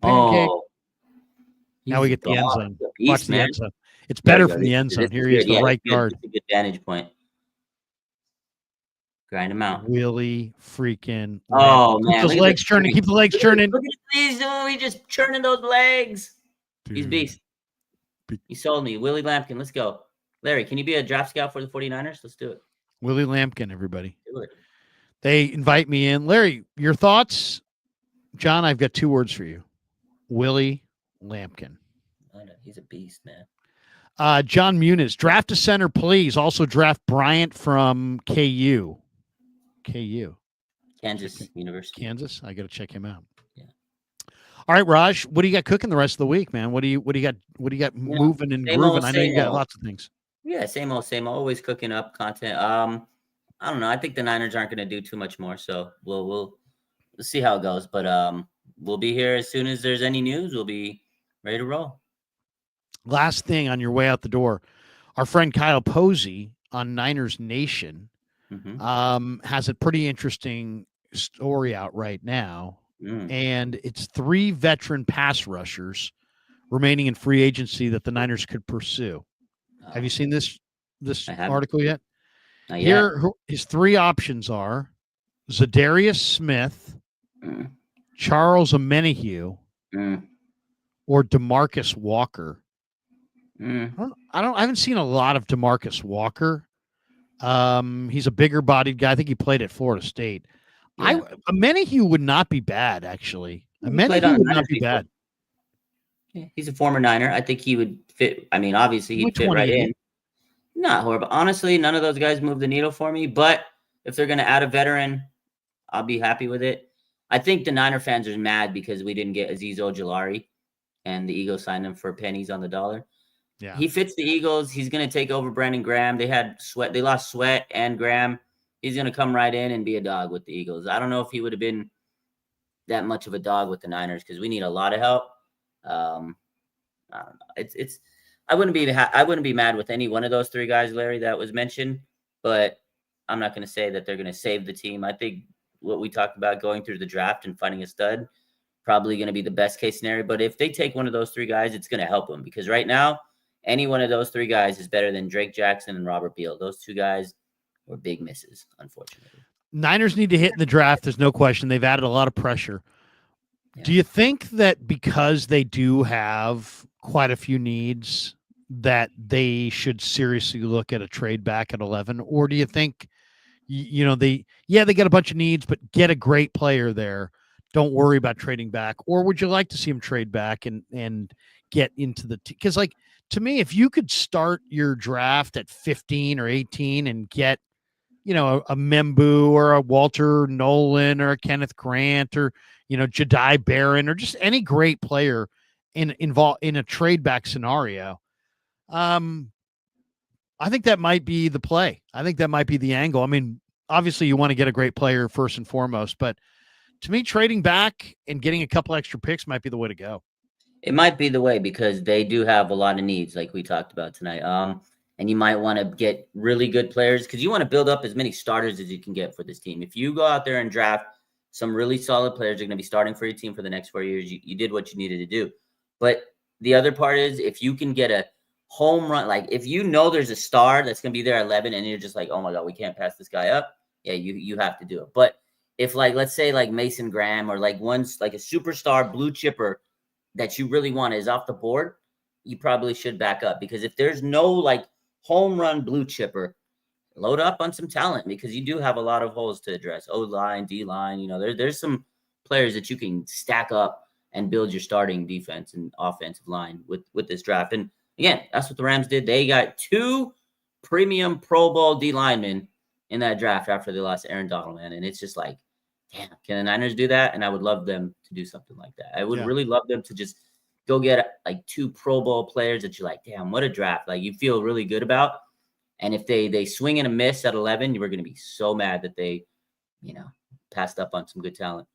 Pancake. Oh. Now we get the end zone. Beast, Watch the man. end zone. It's better from the end zone. Here he is, the right guard. It's a good vantage point. Grind him out. Willie freaking. Oh, man. Keep those legs churning. Keep the legs churning. Look at these. He's just churning those legs. Dude. He's beast. You sold me. Willie Lampkin. Let's go. Larry, can you be a draft scout for the 49ers? Let's do it. Willie Lampkin, everybody. Do it. They invite me in. Larry, your thoughts? John, I've got 2 words for you. Willie Lampkin. I know. He's a beast, man. John Muniz, draft a center, please. Also draft Bryant from KU. Kansas University. Kansas. I got to check him out. Yeah. All right, Raj. What do you got cooking the rest of the week, man? What do you got moving and grooving? I know you got lots of things. Yeah, same old. Always cooking up content. I don't know. I think the Niners aren't going to do too much more, so we'll see how it goes. But we'll be here as soon as there's any news. We'll be ready to roll. Last thing on your way out the door, our friend Kyle Posey on Niners Nation has a pretty interesting story out right now, and it's 3 veteran pass rushers remaining in free agency that the Niners could pursue. Have you seen this article yet? Here, his 3 options are Zadarius Smith, Charles Omenihu, or DeMarcus Walker. I haven't seen a lot of DeMarcus Walker. He's a bigger bodied guy. I think he played at Florida State. Yeah. Omenihu would not be bad, actually. Omenihu would not be bad. Yeah, he's a former Niner. I think he would fit. I mean, obviously he'd fit right in. Not horrible. Honestly, none of those guys move the needle for me. But if they're going to add a veteran, I'll be happy with it. I think the Niner fans are mad because we didn't get Azeez Ojulari, and the Eagles signed him for pennies on the dollar. Yeah, he fits the Eagles. He's going to take over Brandon Graham. They lost Sweat and Graham. He's going to come right in and be a dog with the Eagles. I don't know if he would have been that much of a dog with the Niners because we need a lot of help. I don't know. I wouldn't be mad with any one of those 3 guys, Larry, that was mentioned, but I'm not going to say that they're going to save the team. I think what we talked about going through the draft and finding a stud, probably going to be the best case scenario. But if they take one of those 3 guys, it's going to help them because right now, any one of those 3 guys is better than Drake Jackson and Robert Beal. Those 2 guys were big misses, unfortunately. Niners need to hit in the draft. There's no question. They've added a lot of pressure. Yeah. Do you think that because they do have quite a few needs that they should seriously look at a trade back at 11? Or do you think, they got a bunch of needs, but get a great player there. Don't worry about trading back. Or would you like to see them trade back and get into the because to me, if you could start your draft at 15 or 18 and get, a Membu or a Walter Nolan or a Kenneth Grant or, Jedi Barron or just any great player involved in a trade back scenario, I think that might be the play. I think that might be the angle. I mean, obviously you want to get a great player first and foremost, but to me, trading back and getting a couple extra picks might be the way to go. It might be the way because they do have a lot of needs like we talked about tonight. And you might want to get really good players because you want to build up as many starters as you can get for this team. If you go out there and draft some really solid players, you're going to be starting for your team for the next 4 years. You did what you needed to do. But the other part is if you can get a home run, like if there's a star that's going to be there at 11 and you're just like, oh my God, we can't pass this guy up. Yeah, you have to do it. But if let's say Mason Graham or one's like a superstar blue chipper that you really want is off the board, you probably should back up because if there's no home run blue chipper, load up on some talent because you do have a lot of holes to address. O-line, D-line, there's some players that you can stack up and build your starting defense and offensive line with this draft. And again, that's what the Rams did. They got 2 premium Pro Bowl D linemen in that draft after they lost Aaron Donald, man. And it's just damn, can the Niners do that? And I would love them to do something like that. I would Yeah. really love them to just go get like 2 Pro Bowl players that you're like, damn, what a draft. Like you feel really good about. And if they swing and a miss at 11, you were going to be so mad that they, passed up on some good talent.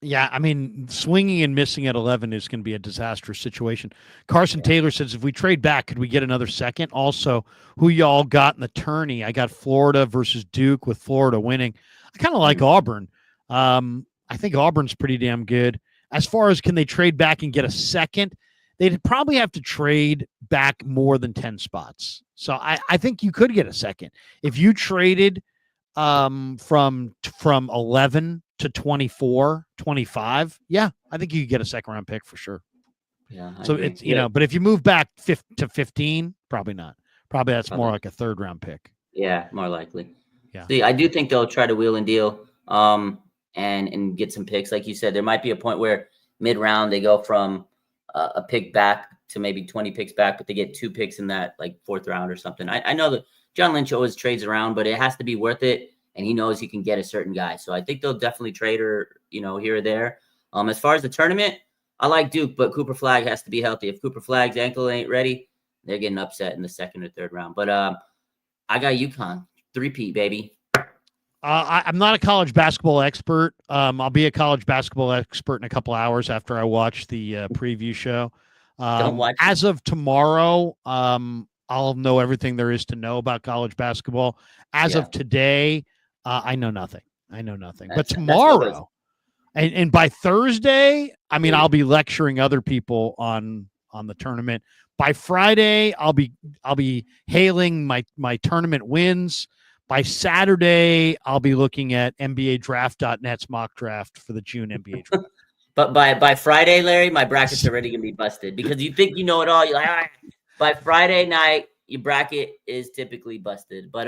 Yeah, I mean, swinging and missing at 11 is going to be a disastrous situation. Carson Taylor says, if we trade back, could we get another second? Also, who y'all got in the tourney? I got Florida versus Duke, with Florida winning. I kind of like Auburn. I think Auburn's pretty damn good. As far as can they trade back and get a second, they'd probably have to trade back more than 10 spots. So I think you could get a second. If you traded from 11 to 24, 25, yeah, I think you could get a second round pick for sure. Yeah. So it's, but if you move back to 15, probably not. Probably that's more like a third round pick. Yeah, more likely. Yeah. See, I do think they'll try to wheel and deal and get some picks. Like you said, there might be a point where mid-round they go from a pick back to maybe 20 picks back, but they get 2 picks in that like 4th round or something. I know that John Lynch always trades around, but it has to be worth it, and he knows he can get a certain guy. So I think they'll definitely trade her, here or there. As far as the tournament, I like Duke, but Cooper Flagg has to be healthy. If Cooper Flagg's ankle ain't ready, they're getting upset in the 2nd or 3rd round. But I got UConn. 3-peat, baby. I'm not a college basketball expert. I'll be a college basketball expert in a couple hours after I watch the preview show. Don't watch as of tomorrow, I'll know everything there is to know about college basketball. As of today, I know nothing. But tomorrow, and by Thursday, I mean, I'll be lecturing other people on the tournament. By Friday, I'll be hailing my tournament wins. By Saturday, I'll be looking at NBADraft.net's mock draft for the June NBA draft. But by Friday, Larry, my bracket's already going to be busted because you think you know it all. You're like, by Friday night, your bracket is typically busted. But,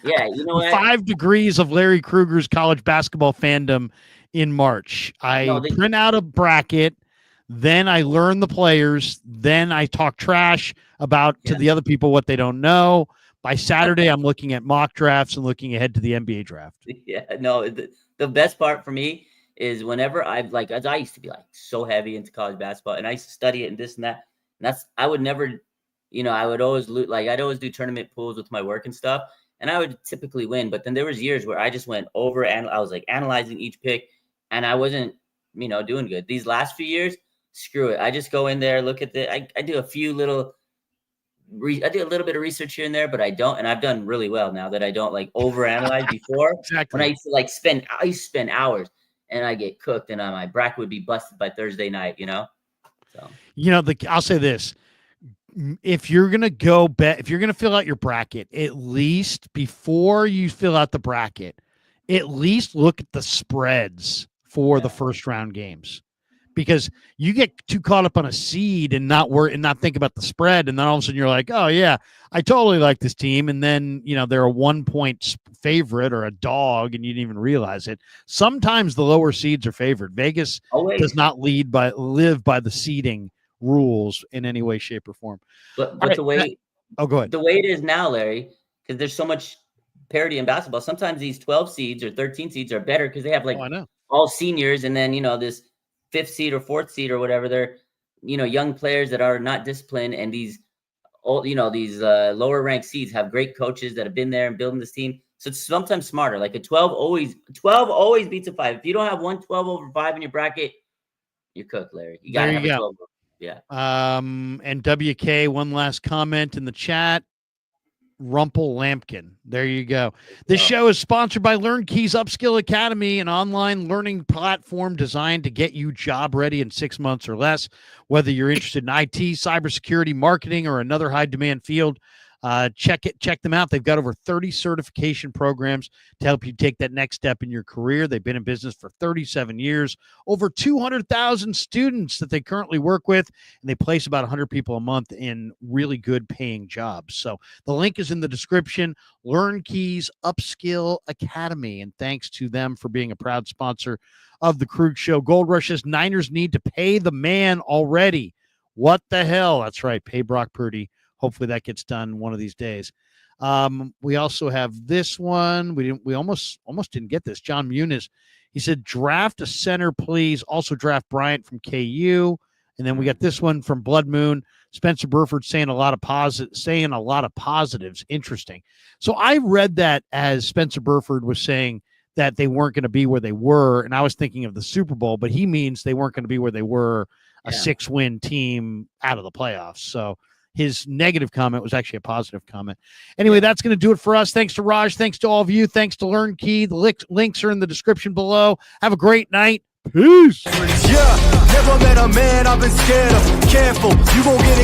yeah, you know what? 5 degrees of Larry Kreuger's college basketball fandom in March. I print out a bracket. Then I learn the players. Then I talk trash to the other people what they don't know. By Saturday, I'm looking at mock drafts and looking ahead to the NBA draft. Yeah, no, the best part for me is whenever as I used to be like so heavy into college basketball and I used to study it and this and that. And I would never, I would always I'd always do tournament pools with my work and stuff. And I would typically win. But then there was years where I just went over and I was like analyzing each pick and I wasn't, doing good. These last few years, screw it. I just go in there, look at I do a few little I do a little bit of research here and there, but I don't, and I've done really well now that I don't overanalyze before. Exactly. When I used to spend hours, and I get cooked, and my bracket would be busted by Thursday night. So I'll say this: if you're gonna if you're gonna fill out your bracket, at least before you fill out the bracket, at least look at the spreads for the first round games. Because you get too caught up on a seed and not think about the spread, and then all of a sudden you're like, oh yeah, I totally like this team, and then they're a 1-point favorite or a dog, and you didn't even realize it. Sometimes the lower seeds are favored. Vegas does not live by the seeding rules in any way, shape, or form. But right, the way go ahead. The way it is now, Larry, because there's so much parity in basketball. Sometimes these 12 seeds or 13 seeds are better because they have all seniors, and then this 5th seed or 4th seed or whatever, they're, young players that are not disciplined. And these old, these lower ranked seeds have great coaches that have been there and building this team. So it's sometimes smarter. Like a 12 always beats a 5. If you don't have 12 over 5 in your bracket, you're cooked, Larry. You got to have a 12 over. Yeah. And WK, one last comment in the chat. Rumple Lampkin. There you go. This show is sponsored by LearnKey's Upskill Academy, an online learning platform designed to get you job ready in 6 months or less. Whether you're interested in IT, cybersecurity, marketing, or another high demand field, check them out. They've got over 30 certification programs to help you take that next step in your career. They've been in business for 37 years, over 200,000 students that they currently work with, and they place about 100 people a month in really good paying jobs. So the link is in the description. LearnKey's Upskill Academy, and thanks to them for being a proud sponsor of the Krug Show. Gold Rush says Niners need to pay the man already. What the hell? That's right. Pay Brock Purdy hopefully that gets done one of these days. We also have this one. We almost didn't get this. John Muniz, he said, draft a center, please. Also draft Bryant from KU. And then we got this one from Blood Moon. Spencer Burford saying a lot of positives. Interesting. So I read that as Spencer Burford was saying that they weren't going to be where they were, and I was thinking of the Super Bowl, but he means they weren't going to be where they were, a 6-win team out of the playoffs. So his negative comment was actually a positive comment. Anyway, that's going to do it for us. Thanks to Raj. Thanks to all of you. Thanks to LearnKey. The links are in the description below. Have a great night. Peace. Yeah, never met a man I've been scared of. Careful, you gon' get